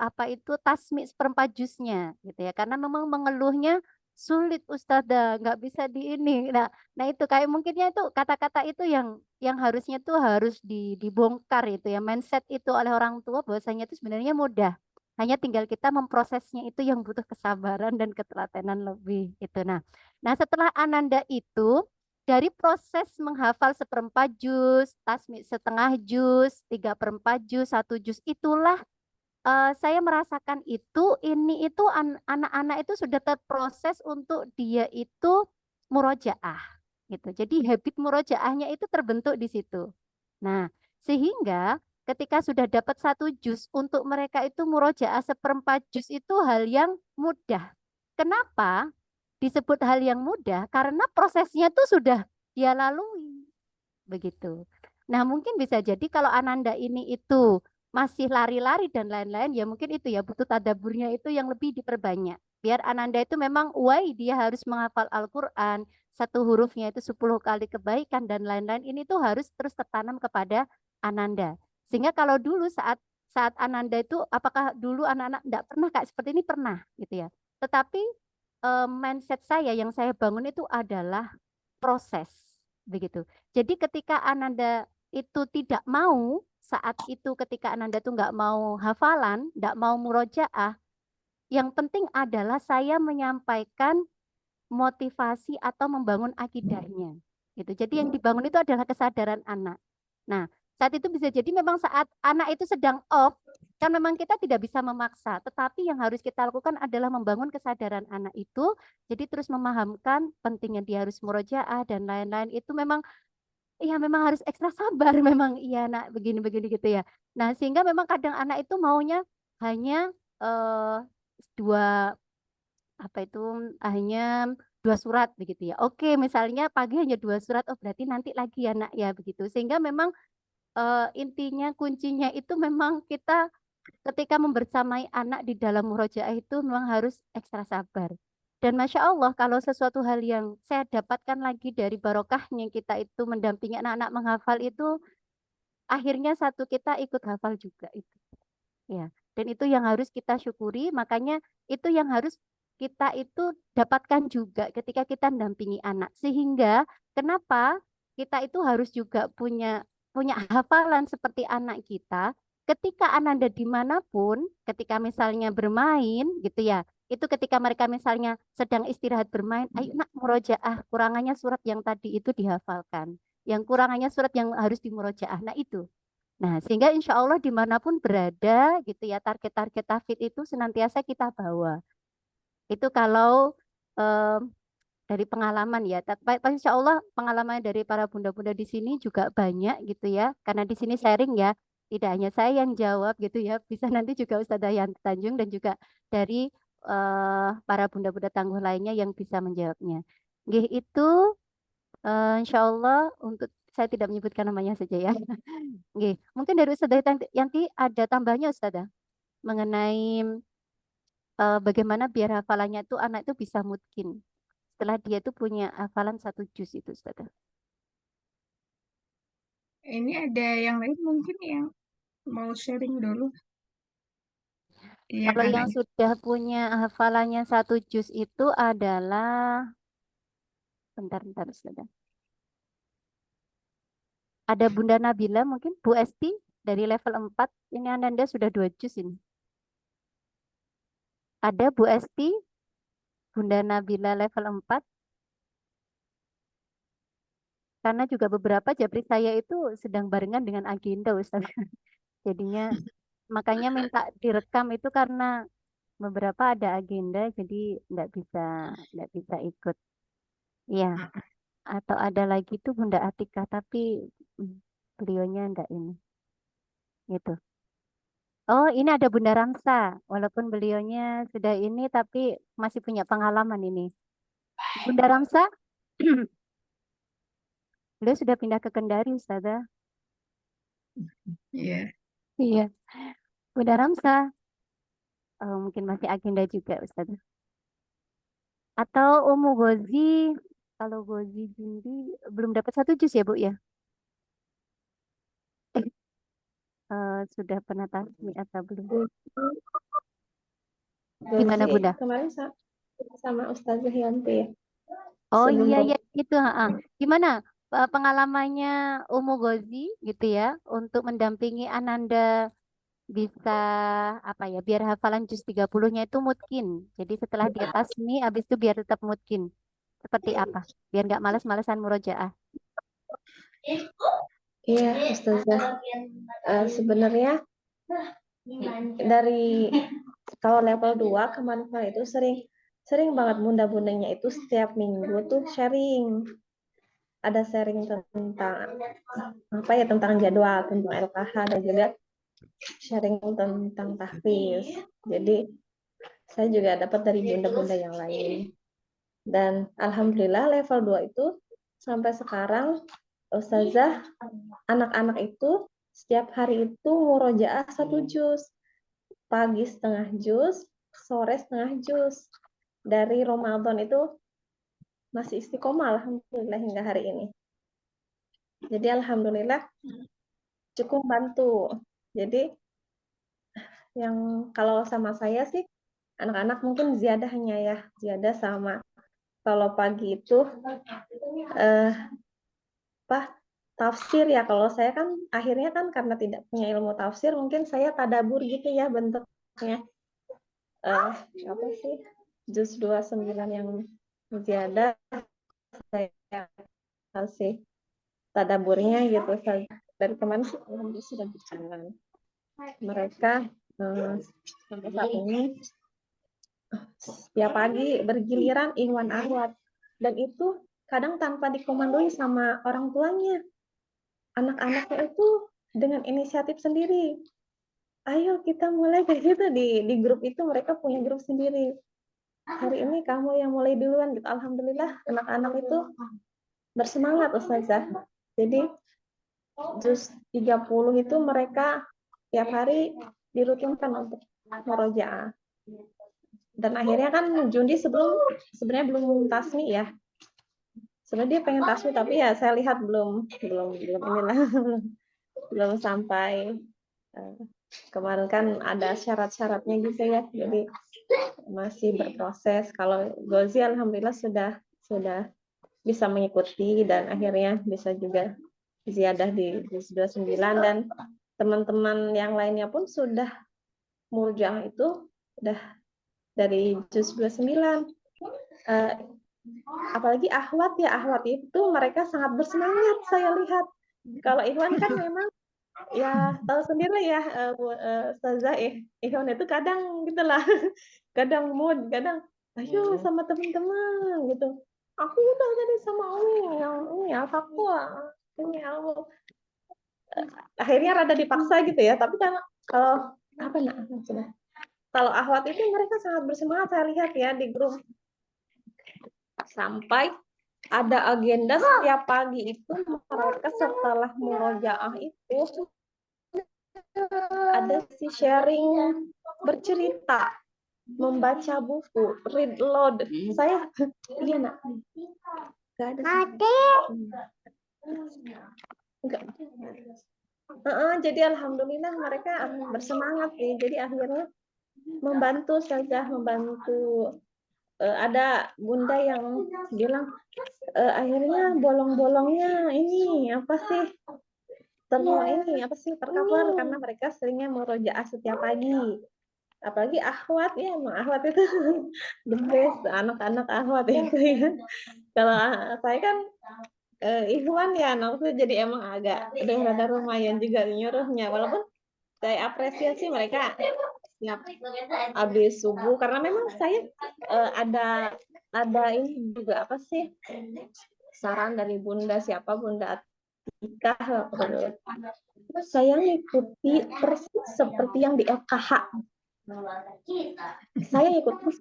apa itu tasmi seperempat juznya gitu ya. Karena memang mengeluhnya sulit Ustazah, nggak bisa di ini. Nah itu kayak mungkinnya itu kata-kata itu yang harusnya tuh harus dibongkar itu ya. Mindset itu oleh orang tua bahwasanya itu sebenarnya mudah. Hanya tinggal kita memprosesnya itu yang butuh kesabaran dan ketelatenan lebih gitu. Nah setelah Ananda itu dari proses menghafal seperempat juz, tasmi setengah juz, 3/4 juz, 1 juz, itulah saya merasakan ini itu anak-anak itu sudah terproses untuk dia itu murojaah gitu. Jadi habit murojaahnya itu terbentuk di situ. Nah, sehingga ketika sudah dapat 1 juz untuk mereka itu murojaah seperempat juz itu hal yang mudah. Kenapa disebut hal yang mudah? Karena prosesnya tuh sudah dia lalui begitu. Nah, mungkin bisa jadi kalau Ananda ini itu masih lari-lari dan lain-lain, ya mungkin itu ya butuh tadaburnya itu yang lebih diperbanyak. Biar Ananda itu memang dia harus menghafal Al-Quran, satu hurufnya itu 10 kali kebaikan dan lain-lain, ini tuh harus terus tertanam kepada Ananda. Sehingga kalau dulu saat saat Ananda itu, apakah dulu anak-anak tidak pernah kayak seperti ini? Pernah gitu ya. Tetapi mindset saya yang saya bangun itu adalah proses begitu. Jadi ketika Ananda itu tidak mau saat itu ketika Ananda tuh nggak mau hafalan, nggak mau murojaah, yang penting adalah saya menyampaikan motivasi atau membangun akidahnya. Gitu. Jadi yang dibangun itu adalah kesadaran anak. Nah, saat itu bisa jadi memang saat anak itu sedang off, kan memang kita tidak bisa memaksa, tetapi yang harus kita lakukan adalah membangun kesadaran anak itu, jadi terus memahamkan pentingnya dia harus murojaah dan lain-lain itu memang iya memang harus ekstra sabar memang iya nak begini-begini gitu ya. Nah, sehingga memang kadang anak itu maunya hanya dua apa itu hanya 2 surat begitu ya. Oke, misalnya pagi hanya 2 surat, oh berarti nanti lagi ya nak ya begitu. Sehingga memang intinya kuncinya itu memang kita ketika membersamai anak di dalam murojaah itu memang harus ekstra sabar. Dan Masya Allah kalau sesuatu hal yang saya dapatkan lagi dari barokahnya kita itu mendampingi anak-anak menghafal itu akhirnya satu kita ikut hafal juga itu. Ya, dan itu yang harus kita syukuri, makanya itu yang harus kita itu dapatkan juga ketika kita mendampingi anak. Sehingga kenapa kita itu harus juga punya punya hafalan seperti anak kita. Ketika Ananda dimanapun, ketika misalnya bermain gitu ya, itu ketika mereka misalnya sedang istirahat bermain, ayo nak murojaah, kurangannya surat yang tadi itu dihafalkan. Yang kurangannya surat yang harus dimurojaah. Nah itu. Nah, sehingga insya Allah dimanapun berada gitu ya, target-target tahfidz itu senantiasa kita bawa. Itu kalau em, dari pengalaman ya. Tapi insya Allah pengalaman dari para bunda-bunda di sini juga banyak gitu ya. Karena di sini sharing ya, tidak hanya saya yang jawab gitu ya. Bisa nanti juga Ustazah Yanti Tanjung dan juga dari para bunda-bunda tangguh lainnya yang bisa menjawabnya. Nggih, itu insya Allah untuk saya tidak menyebutkan namanya saja ya. Nggih, mungkin dari Ustazah Yanti ada tambahnya Ustazah mengenai bagaimana biar hafalannya itu anak itu bisa mutkin setelah dia itu punya hafalan 1 juz itu Ustazah. Ini ada yang lain mungkin yang mau sharing dulu. Iya, Kalau karena yang sudah punya hafalannya 1 juz itu adalah bentar Ustazah. Ada Bunda Nabila mungkin Bu Esti dari level 4, ini Ananda sudah 2 juz ini. Ada Bu Esti, Bunda Nabila level 4. Karena juga beberapa japri saya itu sedang barengan dengan agenda Ustaz. Jadinya makanya minta direkam itu karena beberapa ada agenda jadi nggak bisa ikut. Iya. Atau ada lagi tuh Bunda Atika tapi mm, beliaunya enggak ini. Gitu. Oh, ini ada Bunda Ramsa. Walaupun beliaunya sudah ini tapi masih punya pengalaman ini. Bunda Ramsa, beliau sudah pindah ke Kendari, Ustazah. Iya. Iya. Bunda Ramsa, mungkin masih agenda juga, Ustazah. Atau Umu Gozi, kalau Gozi Jindi belum dapat 1 juz ya, Bu ya? Sudah pernah tasmi atau belum? Gimana, Gozi Bunda? kemarin sama Ustazah Yanti ya. Oh Sebelum iya itu, gimana pengalamannya Umu Gozi gitu ya untuk mendampingi Ananda bisa apa ya biar hafalan juz 30-nya itu mutkin. Jadi setelah dia tasmi habis itu biar tetap mutkin. Seperti apa? Biar nggak males-malesan murojaah. Iya, Ustazah. Sebenarnya dari kalau level 2 kemarin itu sering banget bunda-bundanya itu setiap minggu tuh sharing. Ada sharing tentang apa ya, tentang jadwal, tentang LKH, dan juga sharing tentang tahfiz. Jadi saya juga dapat dari bunda-bunda yang lain. Dan alhamdulillah level 2 itu sampai sekarang Ustazah, anak-anak itu setiap hari itu murojaah 1 juz. Pagi setengah juz, sore setengah juz. Dari Ramadan itu masih istiqomah alhamdulillah hingga hari ini. Jadi alhamdulillah cukup bantu. Jadi yang kalau sama saya sih anak-anak mungkin ziyadah hanya ya, ziyadah sama kalau pagi itu tafsir ya. Kalau saya kan akhirnya kan karena tidak punya ilmu tafsir, mungkin saya tadabur gitu ya bentuknya. Apa sih juz 29 yang ziyadah saya kasih tadaburnya gitu. Dari kemarin sih alhamdulillah sudah berjalan. Mereka sampai saat ini setiap pagi bergiliran Ikhwan Akhwat, dan itu kadang tanpa dikomandoi sama orang tuanya. Anak-anaknya itu dengan inisiatif sendiri. Ayo kita mulai kayak gitu di grup itu, mereka punya grup sendiri. Hari ini kamu yang mulai duluan gitu. Alhamdulillah anak-anak itu bersemangat Ustazah. Jadi juz 30 itu mereka tiap hari dirutinkan untuk murojaah. Dan akhirnya kan Jundi sebenarnya belum tasmi ya. Sebenarnya dia pengen tasmi tapi ya saya lihat belum inilah belum sampai. Kemarin kan ada syarat-syaratnya gitu ya, jadi masih berproses. Kalau Gozi alhamdulillah sudah bisa mengikuti dan akhirnya bisa juga ziyadah di juz 29, dan teman-teman yang lainnya pun sudah murojaah itu udah dari juz 29. Apalagi akhwat itu mereka sangat bersemangat saya lihat. Kalau Ikhwan kan memang ya tahu sendiri ya, Ustazah Ikhwan itu kadang gitulah, kadang mood, kadang ayo sama teman-teman gitu. Aku udah tadi sama Umi yang ini Al-Fatwa, ini aku akhirnya rada dipaksa gitu ya. Tapi kan kalau kalau akhwat itu mereka sangat bersemangat, saya lihat ya di grup. Sampai ada agenda setiap pagi itu mereka setelah murojaah itu ada si sharing, bercerita, membaca buku, read load. Saya iya nak, nggak ada. Enggak. Jadi alhamdulillah mereka bersemangat nih. Jadi akhirnya membantu saja, membantu. Ada bunda yang bilang akhirnya bolong-bolongnya ini apa sih ini apa sih tercover karena mereka seringnya murojaah setiap pagi. Apalagi akhwat ya, emang akhwat itu the best, anak-anak akhwat itu ya. Kalau saya kan Ikhwan ya, tuh jadi emang agak udah rada lumayan juga nyuruhnya, walaupun saya apresiasi mereka siap habis subuh karena memang saya ada ini juga apa sih saran dari Bunda siapa Bunda Atikah terus saya ngikuti persis seperti yang di LKH. Saya ikuti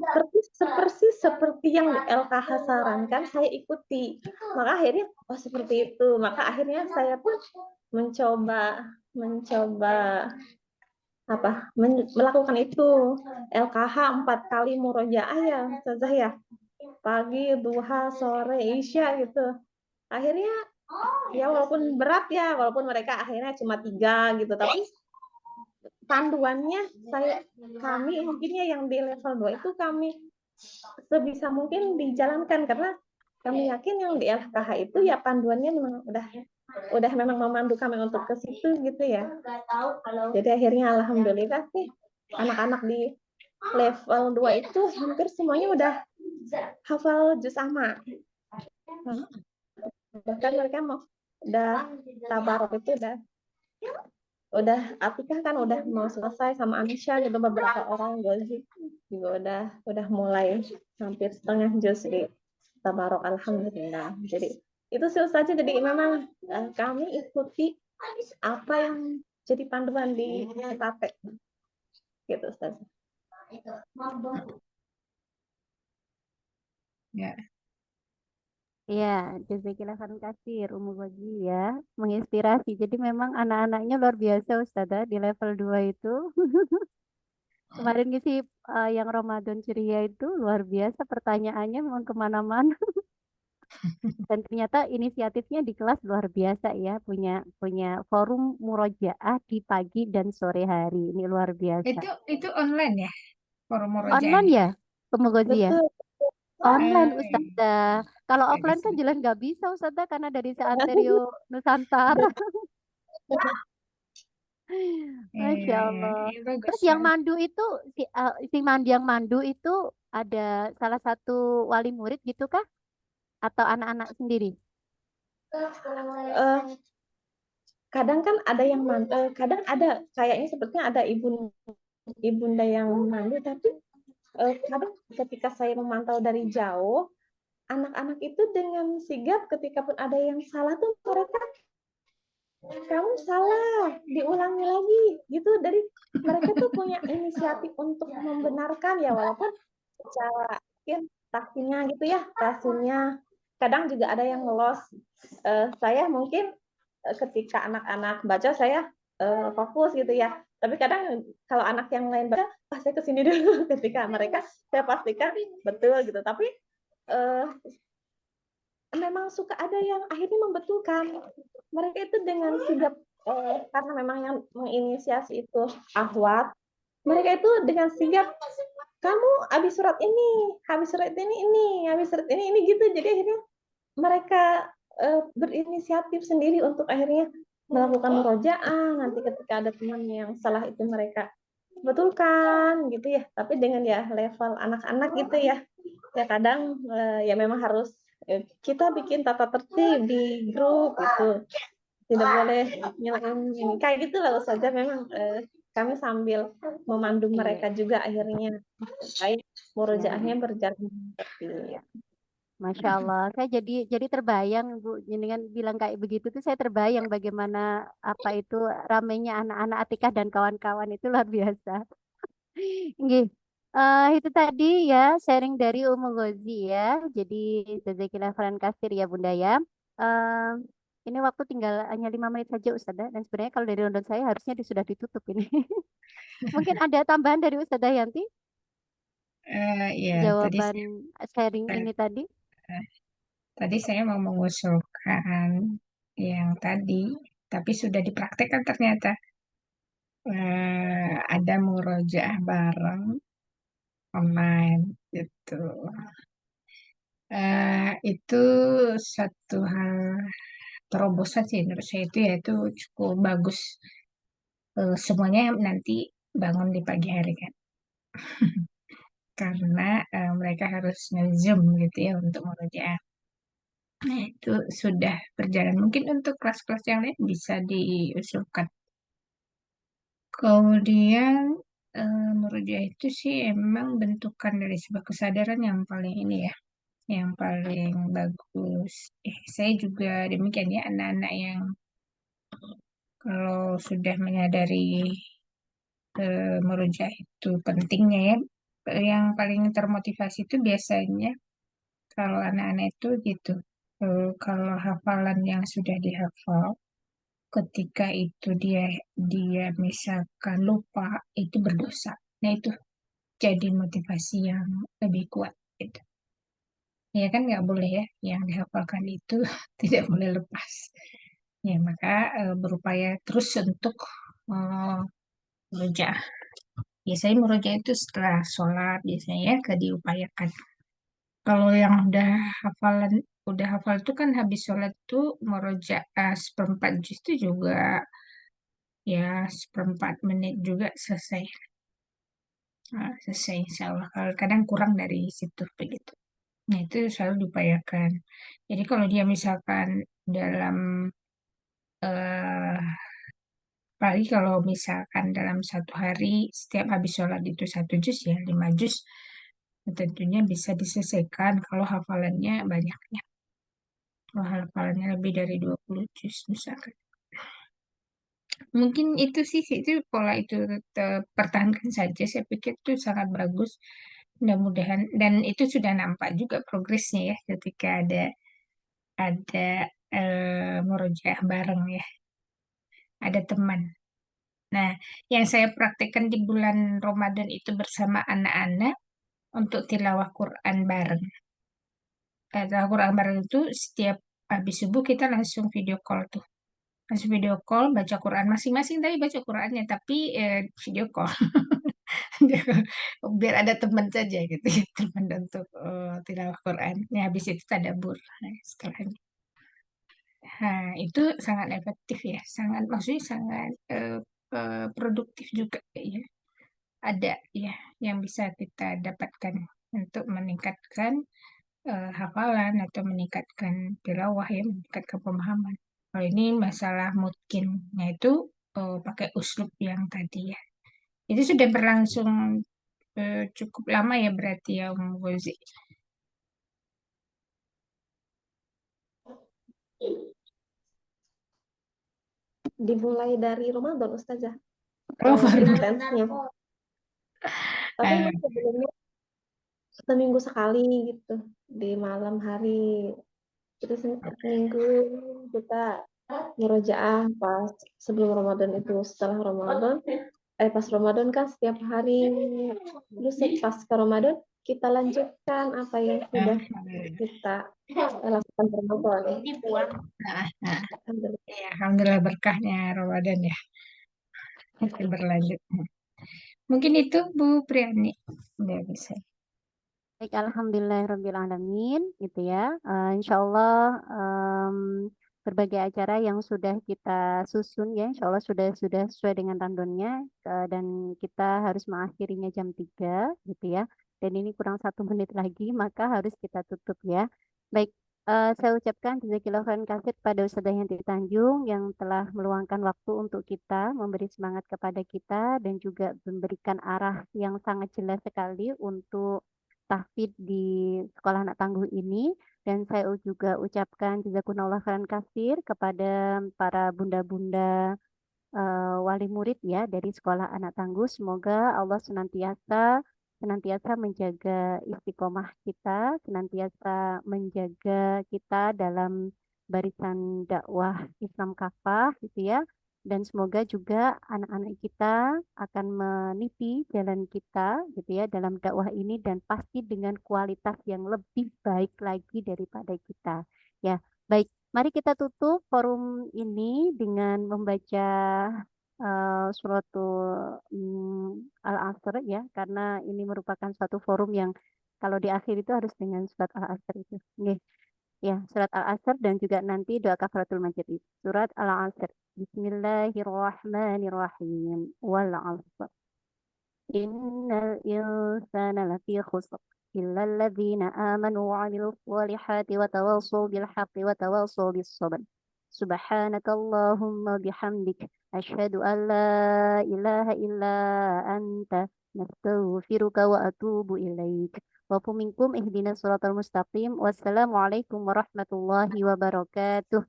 seperti yang di LKH sarankan, saya ikuti. Maka akhirnya seperti itu. Maka akhirnya saya pun mencoba melakukan itu. LKH 4 kali murojaah ya, Ustazah ya. Pagi, duha, sore, isya gitu. Akhirnya ya walaupun berat ya, walaupun mereka akhirnya cuma 3 gitu, tapi panduannya kami mungkinnya yang di level 2 itu kami sebisa mungkin dijalankan karena kami yakin yang di LKH itu ya panduannya memang udah memang memandu kami untuk ke situ gitu ya. Jadi akhirnya alhamdulillah sih anak-anak di level 2 itu hampir semuanya udah hafal juz amma. Bahkan mereka udah tabarok itu udah Atikah kan udah mau selesai sama Anisha gitu, beberapa orang Gozi juga udah mulai hampir setengah juz di tabarok alhamdulillah. Jadi itu sih saja, jadi memang kami ikuti apa yang jadi panduan di praktek gitu Ustaz. Ya, Ya, jazakillah khairan katsir Umu Gozi ya, menginspirasi. Jadi memang anak-anaknya luar biasa Ustazah di level 2 itu. Kemarin ngisi yang Ramadan ceria itu luar biasa, pertanyaannya memang kemana-mana. Dan ternyata inisiatifnya di kelas luar biasa ya, punya forum murojaah di pagi dan sore hari. Ini luar biasa. itu online ya forum Online murojaahnya. ya, Umu Gozi ya? Betul. Online Eh, Ustazah. Kalau offline bagus. kan jelas nggak bisa Ustazah karena dari Seantero Nusantara. Masya Allah. Bagus, Terus yang bagus. mandu itu yang mandu itu ada salah satu wali murid gitu kah? Atau anak-anak sendiri? Kadang kan ada yang kadang ada kayaknya sepertinya ada ibunda yang mandu, tapi kadang ketika saya memantau dari jauh, anak-anak itu dengan sigap ketika pun ada yang salah tuh mereka, kamu salah, diulangi lagi gitu. Dari mereka tuh punya inisiatif untuk membenarkan ya, walaupun secara mungkin tahsinnya gitu ya, tahsinnya kadang juga ada yang ngelos. Saya mungkin ketika anak-anak baca saya fokus gitu ya, tapi kadang kalau anak yang lain baca saya kesini dulu. Ketika mereka saya pastikan betul gitu, tapi memang suka ada yang akhirnya membetulkan. Mereka itu dengan sigap karena memang yang menginisiasi itu akhwat, mereka itu dengan sigap, kamu habis surat ini, habis surat ini, habis surat ini gitu. Jadi akhirnya mereka berinisiatif sendiri untuk akhirnya melakukan murojaah. Nanti ketika ada teman yang salah itu mereka betulkan gitu ya. Tapi dengan ya level anak-anak gitu ya. Ya kadang ya memang harus kita bikin tata tertib di grup gitu. Tidak boleh nyalain ini. Kayak gitu lah saja memang kami sambil memandu mereka juga akhirnya supaya murojaahnya berjalan seperti Masya Allah, saya jadi terbayang Bu, dengan bilang kayak begitu tuh saya terbayang bagaimana apa itu ramainya anak-anak Atikah dan kawan-kawan itu luar biasa. Nggih. Itu tadi ya sharing dari Umu Gozi ya. Jadi jazakillah khairan kasir ya Bunda ya. Eh, ini waktu tinggal hanya 5 menit saja Ustazah. Dan sebenarnya kalau dari rundown saya harusnya sudah ditutup ini. Mungkin ada tambahan dari Ustazah Yanti Ya, jawaban sharing saya ini tadi. tadi saya mau mengusulkan yang tadi, tapi sudah dipraktekkan ternyata. Ada murojaah bareng online gitu. Itu satu hal terobosan sih menurut saya itu ya itu cukup bagus. Semuanya nanti bangun di pagi hari kan, karena mereka harus nge-zoom gitu ya untuk murojaah. Nah, itu sudah berjalan. Mungkin untuk kelas-kelas yang lain bisa diusulkan. Kemudian murojaah itu sih emang bentukan dari sebuah kesadaran yang paling ini ya, yang paling bagus. Saya juga demikian ya, anak-anak yang kalau sudah menyadari murojaah itu pentingnya ya, yang paling termotivasi itu biasanya kalau anak-anak itu gitu. Kalau hafalan yang sudah dihafal, ketika itu dia misalkan lupa, itu berdosa. Nah itu jadi motivasi yang lebih kuat gitu. Ya kan nggak boleh ya, yang dihafalkan itu tidak boleh lepas. Ya maka berupaya terus untuk murojaah. Biasanya murojaah itu setelah sholat biasanya ya diupayakan. Kalau yang udah hafal itu kan habis sholat tuh murojaah seperempat juz itu juga ya seperempat menit juga selesai. Nah, selesai insya Allah. Kalau kadang kurang dari situ begitu. Nah itu selalu diupayakan. Jadi kalau dia misalkan dalam eh apalagi kalau misalkan dalam satu hari setiap habis sholat itu 1 juz ya 5 juz, tentunya bisa diselesaikan kalau hafalannya banyaknya. Kalau hafalannya lebih dari 20 juz misalkan. Mungkin itu sih, itu pola itu pertahankan saja. Saya pikir itu sangat bagus. Mudah-mudahan dan itu sudah nampak juga progresnya ya ketika ada murojaah bareng ya, ada teman. Nah, yang saya praktekkan di bulan Ramadan itu bersama anak-anak untuk tilawah Quran bareng. Tilawah Quran bareng itu setiap habis subuh kita langsung video call tuh. Langsung video call, baca Quran masing-masing tadi baca Qurannya, tapi video call. Biar ada teman saja gitu, teman untuk tilawah Quran. Nah, habis itu tadabbur. Nah, setelahnya. Nah, itu sangat efektif ya, maksudnya sangat produktif juga ya. Ada ya yang bisa kita dapatkan untuk meningkatkan hafalan atau meningkatkan tilawah ya, meningkatkan pemahaman. Kalau ini masalah mungkinnya itu pakai uslub yang tadi ya. Itu sudah berlangsung cukup lama ya berarti ya Gozi. Dimulai dari Ramadan, Ustazah. Oh, baru. Intensnya. Tapi memang sebelumnya seminggu sekali gitu di malam hari. Jadi seminggu kita murojaah pas sebelum Ramadan itu. Setelah Ramadan, pas Ramadan kan setiap hari. Terus pas ke Ramadan kita lanjutkan apa yang sudah kita lakukan di Ramadan. Ya, alhamdulillah berkahnya Ramadan ya. Masih berlanjut. Mungkin itu Bu Priani. Udah bisa. Baik, alhamdulillahirrabbilalamin, gitu ya. Insya Allah berbagai acara yang sudah kita susun ya, insya Allah sudah sesuai dengan rundownnya, dan kita harus mengakhirinya jam 3 gitu ya. Dan ini kurang 1 menit lagi, maka harus kita tutup ya. Baik, saya ucapkan jazakillahu khairan katsir pada Ustazah Yanti Tanjung yang telah meluangkan waktu untuk kita, memberi semangat kepada kita dan juga memberikan arah yang sangat jelas sekali untuk tahfidz di sekolah anak tangguh ini. Dan saya juga ucapkan jazakumullah khairan katsir kepada para bunda-bunda wali murid ya dari sekolah anak tangguh. Semoga Allah senantiasa menjaga istiqomah kita, senantiasa menjaga kita dalam barisan dakwah Islam kafah gitu ya. Dan semoga juga anak-anak kita akan meniti jalan kita gitu ya dalam dakwah ini dan pasti dengan kualitas yang lebih baik lagi daripada kita. Ya, baik. Mari kita tutup forum ini dengan membaca suratul Al-Asr ya, karena ini merupakan suatu forum yang kalau di akhir itu harus dengan surat Al-Asr itu. Nggih. Ya, surat Al-Asr dan juga nanti doa kafaratul majid. Surat Al-Asr. Bismillahirrahmanirrahim. Wal 'asr. Innal insana lafi khusr. إلا الذين آمنوا وعملوا الصالحات وتواصوا بالحق وتواصوا بالصبر سبحانك اللهم وبحمدك أشهد أن لا إله إلا أنت نستغفرك وأتوب إليك وفي منكم اهدنا الصراط المستقيم والسلام عليكم ورحمة الله وبركاته.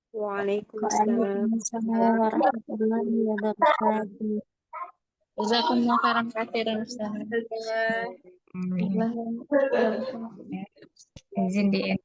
Waalaikumsalam. Waalaikumsalam warahmatullahi wabarakatuh. Jazakumullah khairan katsiran Ustaz. Izin di